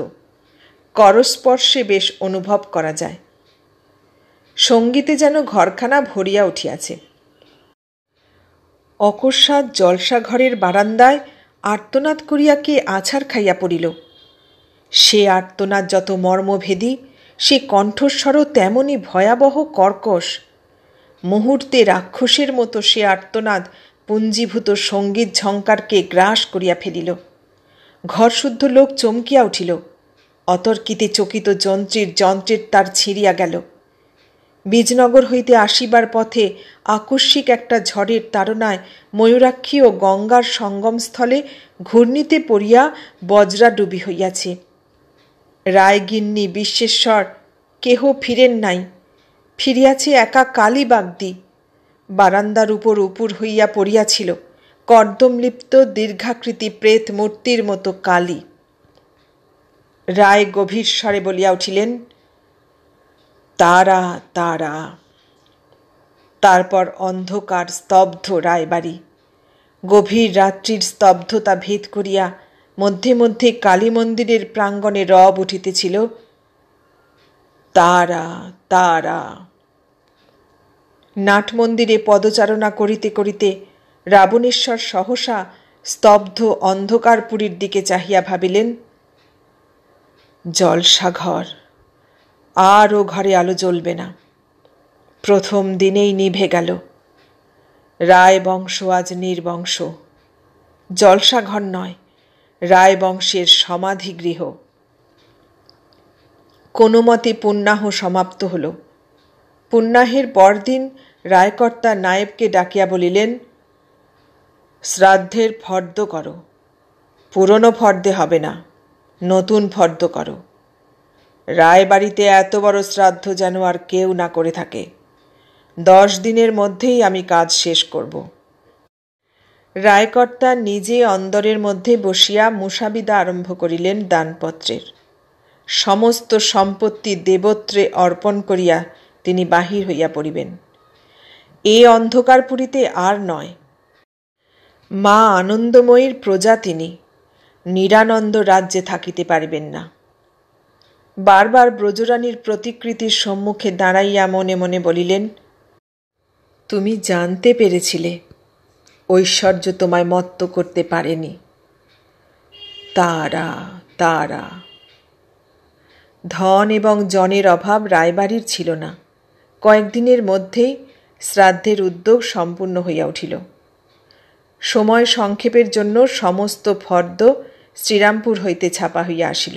করস্পর্শে বেশ অনুভব করা যায়। সঙ্গীতে যেন ঘরখানা ভরিয়া উঠিয়াছে। অকস্মাৎ জলসাঘরের বারান্দায় আর্তনাদ করিয়া কে আছাড় খাইয়া পড়িল। সে আর্তনাদ যত মর্মভেদী, সে কণ্ঠস্বরও তেমনি ভয়াবহ কর্কশ। মুহূর্তে রাক্ষসের মতো সে আর্তনাদ পুঞ্জীভূত সঙ্গীত ঝঙ্কারকে গ্রাস করিয়া ফেলিল। ঘরশুদ্ধ লোক চমকিয়া উঠিল। অতর্কিতে চকিত যন্ত্রের তার ছিঁড়িয়া গেল। বীজনগর হইতে আসিবার পথে আকস্মিক একটা ঝড়ের তাড়নায় ময়ূরাক্ষী ও গঙ্গার সঙ্গমস্থলে ঘূর্ণিতে পড়িয়া বজ্রাডুবি হইয়াছে। রায়গিন্নি বিশ্বেশ্বর কেহ ফিরেন নাই। ফিরিয়াছে একা কালীবাগদি। বারান্দার উপর উপুর হইয়া পড়িয়াছিল কর্দমলিপ্ত দীর্ঘাকৃতি প্রেত মূর্তির মতো কালী। রায় গভীর স্বরে বলিয়া উঠিলেন, তারা তারা। তারপর অন্ধকার স্তব্ধ রায়বাড়ি। গভীর রাত্রির স্তব্ধতা ভেদ করিয়া মধ্যে মধ্যে কালী মন্দিরের প্রাঙ্গণে রব উঠিতেছিল, তারা তারা। নাটমন্দিরে পদচারণা করিতে করিতে রাবণেশ্বর সহসা স্তব্ধ অন্ধকারপুরীর দিকে চাহিয়া ভাবিলেন, জলসাঘর, আর ও ঘরে আলো জ্বলবে না। প্রথম দিনেই নিভে গেল। রায়বংশ আজ নির্বংশ। জলসাঘর নয়, রায়বংশের সমাধিগৃহ। কোনো মতে পুণ্যাহ সমাপ্ত হল। পুণ্যাহের পরদিন রায়কর্তা নায়েবকে ডাকিয়া বলিলেন, শ্রাদ্ধের ফর্দ করো। পুরনো ফর্দে হবে না, নতুন ফর্দ করো। রায়বাড়িতে এত বড় শ্রাদ্ধ যেন আর কেউ না করে থাকে। 10 দিনের মধ্যেই আমি কাজ শেষ করব। রায়কর্তা নিজে অন্দরের মধ্যে বসিয়া মুসাবিদা আরম্ভ করিলেন দানপত্রের। সমস্ত সম্পত্তি দেবত্রে অর্পণ করিয়া তিনি বাহির হইয়া পড়িবেন। এ অন্ধকারপুরীতে আর নয়। মা আনন্দময়ীর প্রজা তিনি, নিরানন্দ রাজ্যে থাকিতে পারিবেন না। বারবার ব্রজরানীর প্রতিকৃতির সম্মুখে দাঁড়াইয়া মনে মনে বলিলেন, তুমি জানতে পেরেছিলে, ঐশ্বর্য তোমায় মত্ত করতে পারেনি। তারা তারা। ধন এবং জনের অভাব রায়বাড়ির ছিল না। কয়েকদিনের মধ্যেই শ্রাদ্ধের উদ্যোগ সম্পূর্ণ হইয়া উঠিল। সময় সংক্ষেপের জন্য সমস্ত ফর্দ শ্রীরামপুর হইতে ছাপা হইয়া আসিল।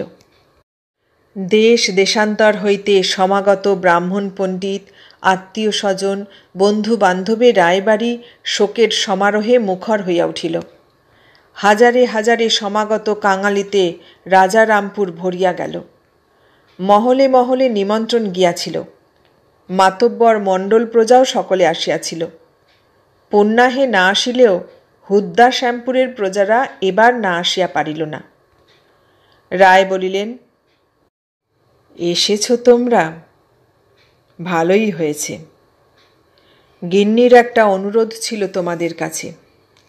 দেশ দেশান্তর হইতে সমাগত ব্রাহ্মণ পণ্ডিত, আত্মীয় স্বজন, বন্ধু বান্ধবের রায়বাড়ি শোকের সমারোহে মুখর হইয়া উঠিল। হাজারে হাজারে সমাগত কাঙালিতে রাজারামপুর ভরিয়া গেল। মহলে মহলে নিমন্ত্রণ গিয়াছিল। মাতব্বর মণ্ডল প্রজাও সকলে আসিয়াছিল। পুণ্যাহে না আসিলেও হুদ্দা শ্যামপুরের প্রজারা এবার না আসিয়া পারিল না। রায় বলিলেন, এসেছ তোমরা? ভালোই হয়েছে। গিন্নির একটা অনুরোধ ছিল তোমাদের কাছে,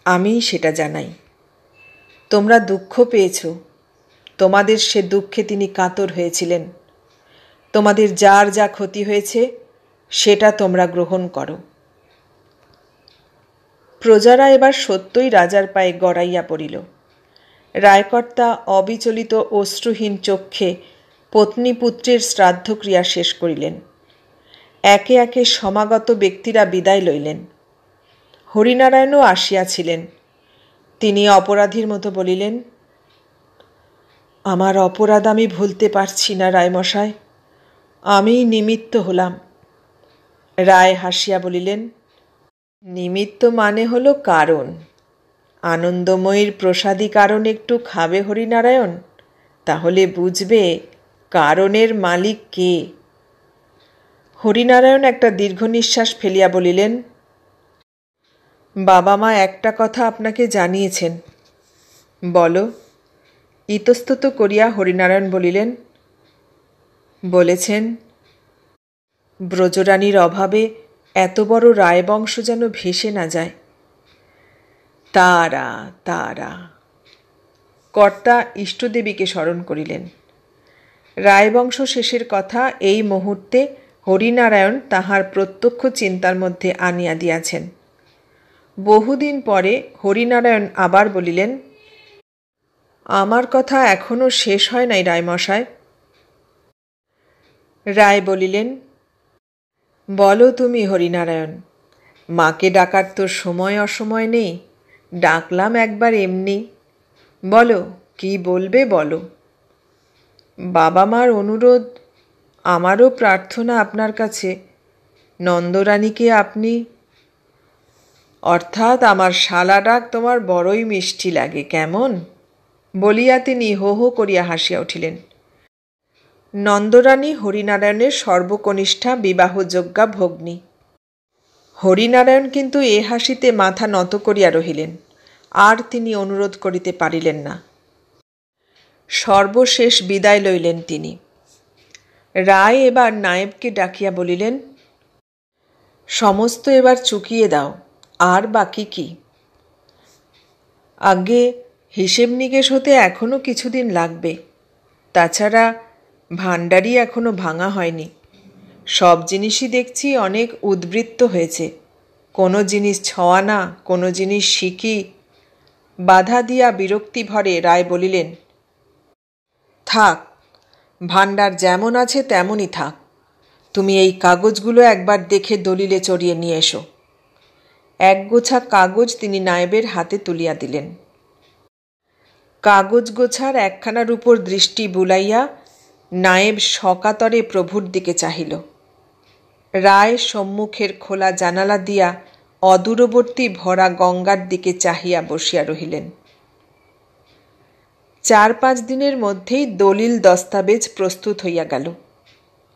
আমিই সেটা জানাই। তোমরা দুঃখ পেয়েছ, তোমাদের সে দুঃখে তিনি কাতর হয়েছিলেন। তোমাদের যার যা ক্ষতি হয়েছে সেটা তোমরা গ্রহণ করো। প্রজারা এবার সত্যই রাজার পায়ে গড়াইয়া পড়িল। রায়কর্তা অবিচলিত অশ্রুহীন চক্ষে পত্নী পুত্রের শ্রাদ্ধক্রিয়া শেষ করিলেন। একে একে সমাগত ব্যক্তিরা বিদায় লইলেন। হরিনারায়ণও আসিয়াছিলেন। তিনি অপরাধীর মতো বলিলেন, আমার অপরাধ আমি ভুলতে পারছি না রায়মশাই, আমি নিমিত্ত হলাম। রায় হাসিয়া বলিলেন, নিমিত্ত মানে হলো কারণ। আনন্দময়ীর প্রসাদী কারণ একটু খাবে হরিনারায়ণ, তাহলে বুঝবে কারণের মালিক কে। হরিনারায়ণ একটা দীর্ঘ নিঃশ্বাস ফেলিয়া বলিলেন, বাবা মা একটা কথা আপনাকে জানিয়েছেন। বলো। ইতস্তত করিয়া হরিনারায়ণ বলিলেন, বলেছেন ব্রজরানীর অভাবে এত বড় রায়বংশ যেন ভেসে না যায়। তারা তারা কর্তা ইষ্টদেবীকে স্মরণ করিলেন। রায়বংশ শেষের কথা এই মুহূর্তে হরিনারায়ণ তাহার প্রত্যক্ষ চিন্তার মধ্যে আনিয়া দিয়াছেন। বহুদিন পরে হরিনারায়ণ আবার বলিলেন, আমার কথা এখনো শেষ হয় নাই রায়মশায়। রায় বলিলেন, বলো তুমি হরিনারায়ণ, মাকে ডাকার তো সময় অসময় নেই, ডাকলাম একবার এমনি। বলো, কি বলবে বলো। বাবা মার অনুরোধ, আমারও প্রার্থনা আপনার কাছে, নন্দরানীকে আপনি, অর্থাৎ আমার শালা ডাক তোমার বড়ই মিষ্টি লাগে কেমন, বলিয়া তিনি হো হো করিয়া হাসিয়া উঠিলেন। নন্দরানী হরিনারায়ণের সর্বকনিষ্ঠা বিবাহযোগ্যা ভগ্নী। হরিনারায়ণ কিন্তু এ হাসিতে মাথা নত করিয়া রহিলেন, আর তিনি অনুরোধ করিতে পারিলেন না। সর্বশেষ বিদায় লইলেন তিনি। রায় এবার নায়েবকে ডাকিয়া বলিলেন, সমস্ত এবার চুকিয়ে দাও, আর বাকি কি। আগে হিসেব নিকেশ হতে এখনো কিছুদিন লাগবে। তাছাড়া ভাণ্ডারই এখনো ভাঙা হয়নি। সব জিনিসই দেখছি অনেক উদ্বৃত্ত হয়েছে। কোনো জিনিস ছোঁয়া না, কোনো জিনিস শিখি। বাধা দিয়া বিরক্তি ভরে রায় বলিলেন, থাক, ভাণ্ডার যেমন আছে তেমনই থাক। তুমি এই কাগজগুলো একবার দেখে দলিলে চড়িয়ে নিয়ে এসো। একগোছা কাগজ তিনি নায়েবের হাতে তুলিয়া দিলেন। কাগজ গোছার একখানার উপর দৃষ্টি বুলাইয়া নায়েব শকাতরে প্রভুর দিকে চাহিল। রায় সম্মুখের খোলা জানালা দিয়া অদূরবর্তী ভরা গঙ্গার দিকে চাহিয়া বসিয়া রহিলেন। 4-5 দিনের মধ্যেই দলিল দস্তাবেজ প্রস্তুত হইয়া গেল।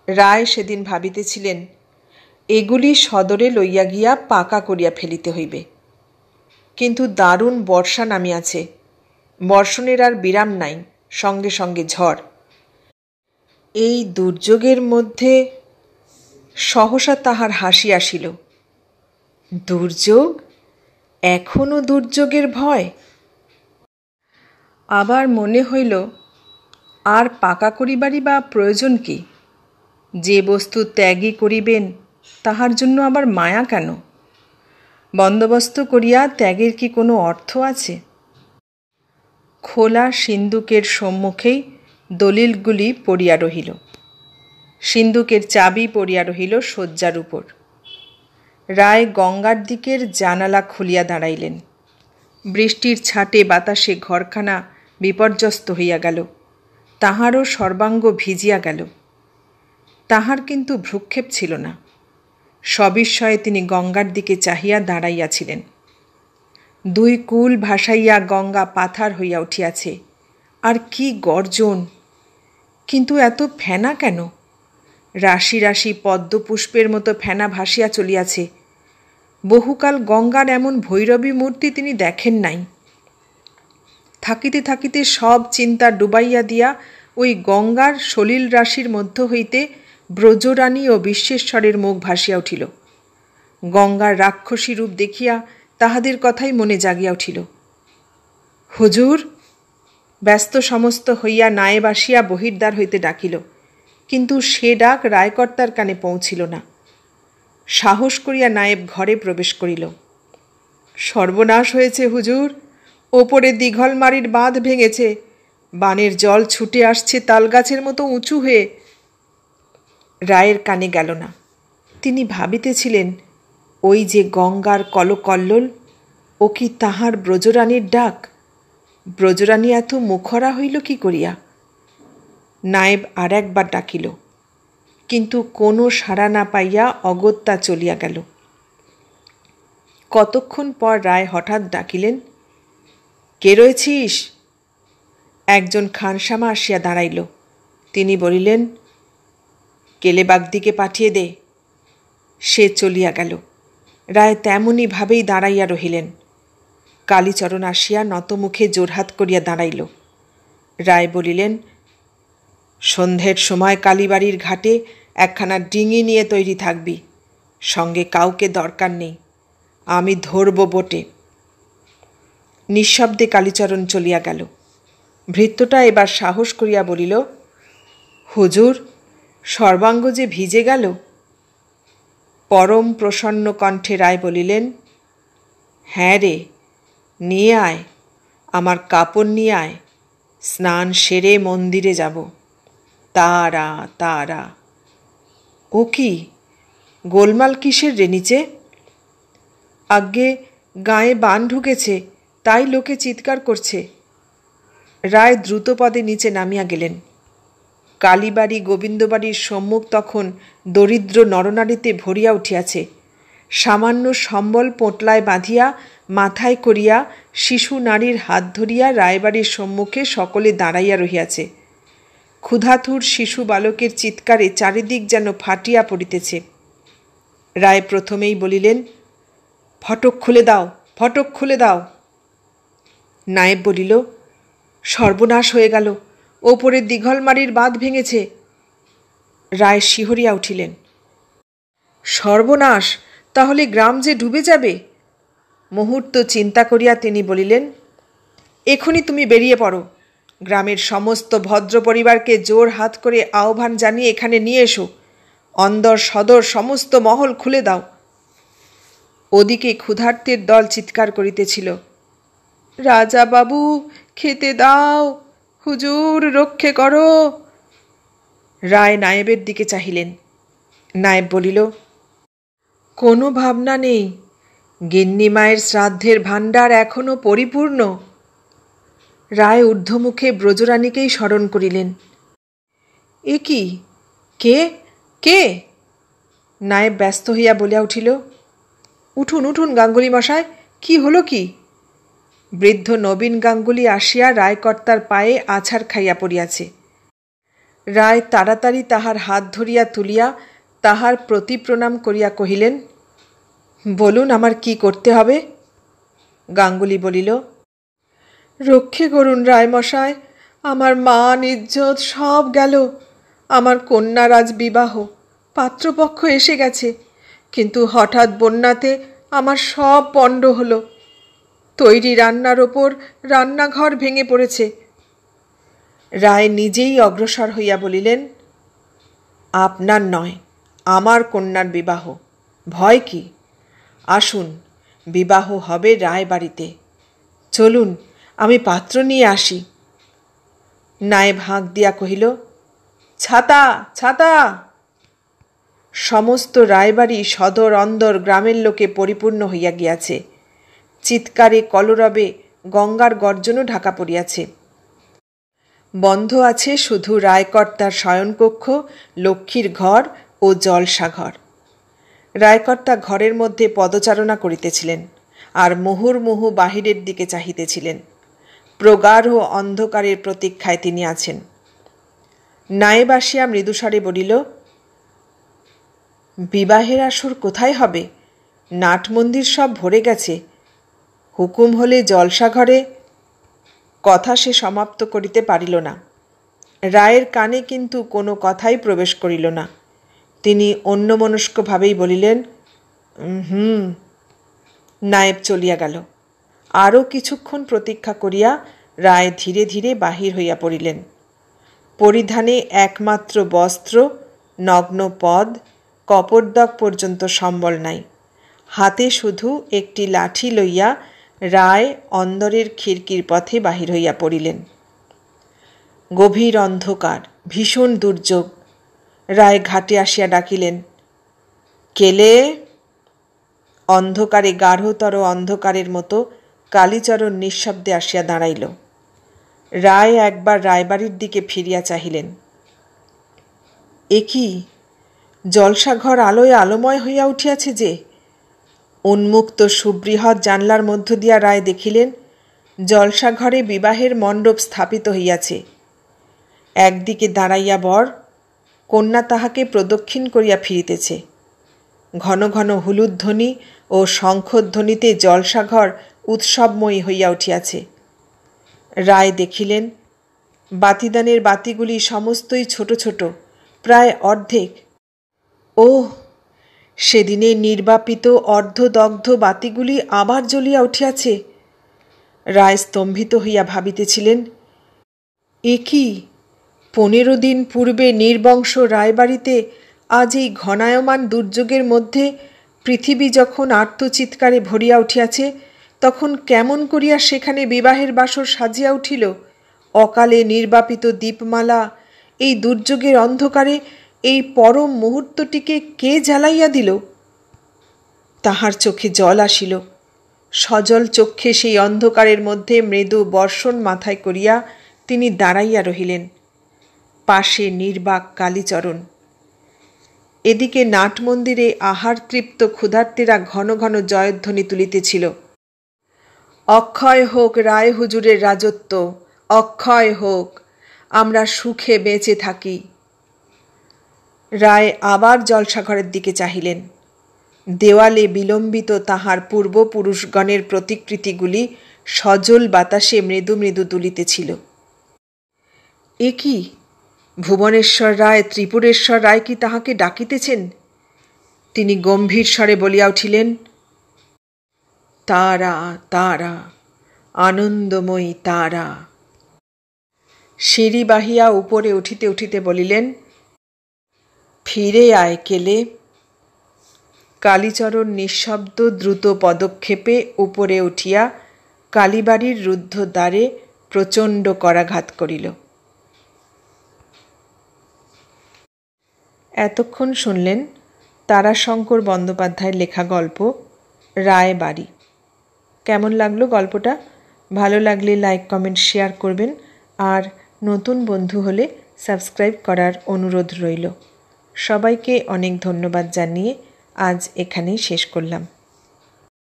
রায় সেদিন ভাবিতেছিলেন, এগুলি সদরে লইয়া গিয়া পাকা করিয়া ফেলিতে হইবে। কিন্তু দারুণ বর্ষা নামিয়াছে, বর্ষণের আর বিরাম নাই, সঙ্গে সঙ্গে ঝড়। এই দুর্যোগের মধ্যে সহসা তাহার হাসি আসিল। দুর্যোগ? এখনো দুর্যোগের ভয়? আবার মনে হইল, আর পাকা করিবারই বা প্রয়োজন কি? যে বস্তু ত্যাগই করিবেন তাহার জন্য আবার মায়া কেন? বন্দোবস্ত করিয়া ত্যাগের কি কোনো অর্থ আছে? খোলা সিন্দুকের সম্মুখেই দলিলগুলি পড়িয়া রহিল। সিন্দুকের চাবি পড়িয়া রহিল শয্যার উপর। রায় গঙ্গার দিকের জানালা খুলিয়া দাঁড়াইলেন। বৃষ্টির ছাটে বাতাসে ঘরখানা বিপর্যস্ত হইয়া গেল। তাহারও সর্বাঙ্গ ভিজিয়া গেল। তাহার কিন্তু ভ্রুক্ষেপ ছিল না। সবিস্ময়ে তিনি গঙ্গার দিকে চাহিয়া দাঁড়াইয়াছিলেন। 2 কূল ভাসাইয়া গঙ্গা পাথার হইয়া উঠিয়াছে। আর কি গর্জন! কিন্তু এত ফেনা কেন? রাশি রাশি পদ্মপুষ্পের মতো ফেনা ভাসিয়া চলিয়াছে। বহুকাল গঙ্গার এমন ভৈরবী মূর্তি তিনি দেখেন নাই। থাকিতে থাকিতে সব চিন্তা ডুবাইয়া দিয়া ওই গঙ্গার সলিল রাশির মধ্য হইতে ব্রজরানী ও বিশ্বেশ্বরের মুখ ভাসিয়া উঠিল। গঙ্গার রাক্ষসী রূপ দেখিয়া তাহাদের কথাই মনে জাগিয়া উঠিল। হুজুর! ব্যস্ত সমস্ত হইয়া নায়েব আসিয়া বহির্দ্বার হইতে ডাকিল, কিন্তু সে ডাক রায়কর্তার কানে পৌঁছিল না। সাহস করিয়া নায়েব ঘরে প্রবেশ করিল। সর্বনাশ হয়েছে হুজুর, ওপরে দীঘলমারির বাঁধ ভেঙেছে, বানের জল ছুটে আসছে তালগাছের মতো উঁচু হয়ে। রায়ের কানে গেল না। তিনি ভাবিতেছিলেন, ওই যে গঙ্গার কলকল্লোল, ও কি তাহার ব্রজরানীর ডাক? ব্রজরানী এত মুখরা হইল কি করিয়া? নায়েব আর একবার ডাকিল, কিন্তু কোনো সাড়া না পাইয়া অগত্যা চলিয়া গেল। কতক্ষণ পর রায় হঠাৎ ডাকিলেন, কে রয়েছিস? একজন খানসামা আসিয়া দাঁড়াইল। তিনি বলিলেন, কেলেবাগদিকে পাঠিয়ে দে। সে চলিয়া গেল। রায় তেমনি ভাবেই দাঁড়াইয়া রহিলেন। কালীচরণ আসিয়া নতমুখে জোরহাত করিয়া দাঁড়াইল। রায় বলিলেন, সন্ধ্যের সময় কালীবাড়ির ঘাটে একখানা ডিঙি নিয়ে তৈরি থাকবি, সঙ্গে কাউকে দরকার নেই, আমি ধরব বটে। নিঃশব্দে কালীচরণ চলিয়া গেল। ভৃত্যটা এবার সাহস করিয়া বলিল, হুজুর, সর্বাঙ্গ যে ভিজে গেল। পরম প্রসন্ন কণ্ঠে রায় বলিলেন, হ্যাঁ রে, নিয়ে আয়, আমার কাপড় নিয়ে আয়, স্নান সেরে মন্দিরে যাব। তারা তারা। ও কি, গোলমাল কিসের রে নিচে? আজ্ঞে, গায়ে বান ঢুকেছে, তাই লোকে চিৎকার করছে। রায় দ্রুতপদে নিচে নামিয়া গেলেন। কালীবাড়ি গোবিন্দবাড়ির সম্মুখ তখন দরিদ্র নরনারীতে ভরিয়া উঠিয়াছে। সামান্য সম্বল পোঁটলায় বাঁধিয়া মাথায় করিয়া শিশু নারীর হাত ধরিয়া রায়বাড়ির সম্মুখে সকলে দাঁড়াইয়া রহিয়াছে। ক্ষুধাতুর শিশু বালকের চিৎকারে চারিদিক যেন ফাটিয়া পড়িতেছে। রায় প্রথমেই বলিলেন, ফটক খুলে দাও, ফটক খুলে দাও। নায়েব বলিল, সর্বনাশ হয়ে গেল, ওপরের দিঘলমারির বাঁধ ভেঙেছে। রায় শিহরিয়া উঠিলেন। সর্বনাশ, তাহলে গ্রাম যে ডুবে যাবে। মুহূর্ত চিন্তা করিয়া তিনি বলিলেন, এখনই তুমি বেরিয়ে পড়ো, গ্রামের সমস্ত ভদ্র পরিবারকে জোর হাত করে আহ্বান জানিয়ে এখানে নিয়ে এসো, অন্দর সদর সমস্ত মহল খুলে দাও। ওদিকে ক্ষুধার্তের দল চিৎকার করিতেছিল, রাজা বাবু, খেতে দাও, হুজুর রক্ষে করো। রায় নায়েবের দিকে চাহিলেন। নায়েব বলিল, কোনো ভাবনা নেই, গিন্নিমায়ের শ্রাদ্ধের ভাণ্ডার এখনো পরিপূর্ণ। রায় ঊর্ধ্বমুখে ব্রজরানীকেই স্মরণ করিলেন। এ কি, কে কে? নায়েব ব্যস্ত হইয়া বলিয়া উঠিল, উঠুন উঠুন গাঙ্গুলি মশায়, কি হলো কি? বৃদ্ধ নবীন গাঙ্গুলি আসিয়া রায়কর্তার পায়ে আছাড় খাইয়া পড়িয়াছে। রায় তাড়াতাড়ি তাহার হাত ধরিয়া তুলিয়া তাহার প্রতি প্রণাম করিয়া কহিলেন, বলুন আমার কি করতে হবে? গাঙ্গুলি বলিল, রক্ষে করুন রায়মশায়, আমার মান ইজ্জত সব গেল। আমার কন্যার আজ বিবাহ, পাত্রপক্ষ এসে গেছে, কিন্তু হঠাৎ বন্যাতে আমার সব পণ্ড হলো। তৈরি রান্নার ওপর রান্নাঘর ভেঙে পড়েছে। রায় নিজেই অগ্রসর হইয়া বলিলেন, আপনার নয়, আমার কন্যার বিবাহ, ভয় কি? আসুন, বিবাহ হবে রায়বাড়িতে। চলুন, আমি পাত্র নিয়ে আসি। নায়েব হাঁক দিয়া কহিল, ছাতা ছাতা। সমস্ত রায়বাড়ি সদর অন্দর গ্রামের লোকে পরিপূর্ণ হইয়া গিয়াছে। চিৎকারে কলরবে গঙ্গার গর্জনও ঢাকা পড়িয়াছে। বন্ধ আছে শুধু রায়কর্তার শয়নকক্ষ, লক্ষ্মীর ঘর ও জলসাঘর। রায়কর্তা ঘরের মধ্যে পদচারণা করিতেছিলেন, আর মুহুর্মুহু বাহিরের দিকে চাহিতেছিলেন। প্রগাঢ় অন্ধকারের প্রতীক্ষায় তিনি আছেন। নায়েব আসিয়া মৃদুস্বরে বলিল, বিবাহের আসর কোথায় হবে? নাটমন্দির সব ভরে গেছে, হুকুম হলে জলসাঘরে। কথা সে সমাপ্ত করিতে পারিল না। রায়ের কানে কিন্তু কোনো কথাই প্রবেশ করিল না। তিনি অন্যমনস্কভাবেই বলিলেন, নায়েব চলিয়া গেল। আরও কিছুক্ষণ প্রতীক্ষা করিয়া রায় ধীরে ধীরে বাহির হইয়া পড়িলেন। পরিধানে একমাত্র বস্ত্র, নগ্ন পদ, কপর্দক পর্যন্ত সম্বল নাই। হাতে শুধু একটি লাঠি লইয়া রায় অন্দরের খিড়কির পথে বাহির হইয়া পড়িলেন। গভীর অন্ধকার, ভীষণ দুর্যোগ। রায় ঘাটে আসিয়া ডাকিলেন, কেলে? অন্ধকারে গাঢ়তর অন্ধকারের মতো কালীচরণ নিঃশব্দে আসিয়া দাঁড়াইল। রায় একবার রায়বাড়ির দিকে ফিরিয়া চাহিলেন। এ কি, জলসাঘর আলোয় আলোময় হইয়া উঠিয়াছে যে! উন্মুক্ত সুবৃহৎ জানলার মধ্য দিয়া রায় দেখিলেন জলসাঘরে বিবাহের মণ্ডপ স্থাপিত হইয়াছে। একদিকে দাঁড়াইয়া বর, কন্যা তাহাকে প্রদক্ষিণ করিয়া ফিরিতেছে। ঘন ঘন হুলুধ্বনি ও শঙ্খধ্বনিতে জলসাঘর উৎসবময়ী হইয়া উঠিয়াছে। রায় দেখিলেন বাতিদানের বাতিগুলি সমস্তই ছোট ছোট, প্রায় অর্ধেক। ওহ, সেদিনে নির্বাপিত অর্ধদগ্ধ বাতিগুলি আবার জ্বলিয়া উঠিয়াছে। রায় স্তম্ভিত হইয়া ভাবিতেছিলেন, এ কি, 15 দিন পূর্বে নির্বংশ রায়বাড়িতে আজ এই ঘনায়মান দুর্যোগের মধ্যে পৃথিবী যখন আর্তচিৎকারে ভরিয়া উঠিয়াছে, তখন কেমন করিয়া সেখানে বিবাহের বাসর সাজিয়া উঠিল? অকালে নির্বাপিত দীপমালা এই দুর্যোগের অন্ধকারে এই পরম মুহূর্তটিকে কে জ্বালাইয়া দিল? তাহার চোখে জল আসিল। সজল চক্ষে সেই অন্ধকারের মধ্যে মৃদু বর্ষণ মাথায় করিয়া তিনি দাঁড়াইয়া রহিলেন। পাশে নির্বাক কালীচরণ। এদিকে নাটমন্দিরে আহার তৃপ্ত ক্ষুধার্তেরা ঘন ঘন জয়ধ্বনি তুলিতেছিল। অক্ষয় হোক রায় হুজুরের রাজত্ব, অক্ষয় হোক, আমরা সুখে বেঁচে থাকি। রায় আবার জলসাঘরের দিকে চাহিলেন। দেওয়ালে বিলম্বিত তাহার পূর্বপুরুষগণের প্রতিকৃতিগুলি সজল বাতাসে মৃদু মৃদু দুলিতেছিল। এ কি, ভুবনেশ্বর রায়, ত্রিপুরেশ্বর রায় কি তাহাকে ডাকিতেছেন? তিনি গম্ভীর স্বরে বলিয়া উঠিলেন, তারা, তারা, আনন্দময়ী তারা। সিঁড়ি বাহিয়া উপরে উঠিতে উঠিতে বলিলেন, ফিরে আয় কেলে। কালীচরণ নিঃশব্দ দ্রুত পদক্ষেপে উপরে উঠিয়া কালীবাড়ির রুদ্ধ দ্বারে প্রচণ্ড করাঘাত করিল। এতক্ষণ শুনলেন তারাশঙ্কর বন্দ্যোপাধ্যায়ের লেখা গল্প রায়বাড়ি। কেমন লাগলো গল্পটা? ভালো লাগলে লাইক, কমেন্ট, শেয়ার করবেন। আর নতুন বন্ধু হলে সাবস্ক্রাইব করার অনুরোধ রইল। সবাইকে অনেক ধন্যবাদ জানিয়ে আজ এখানেই শেষ করলাম।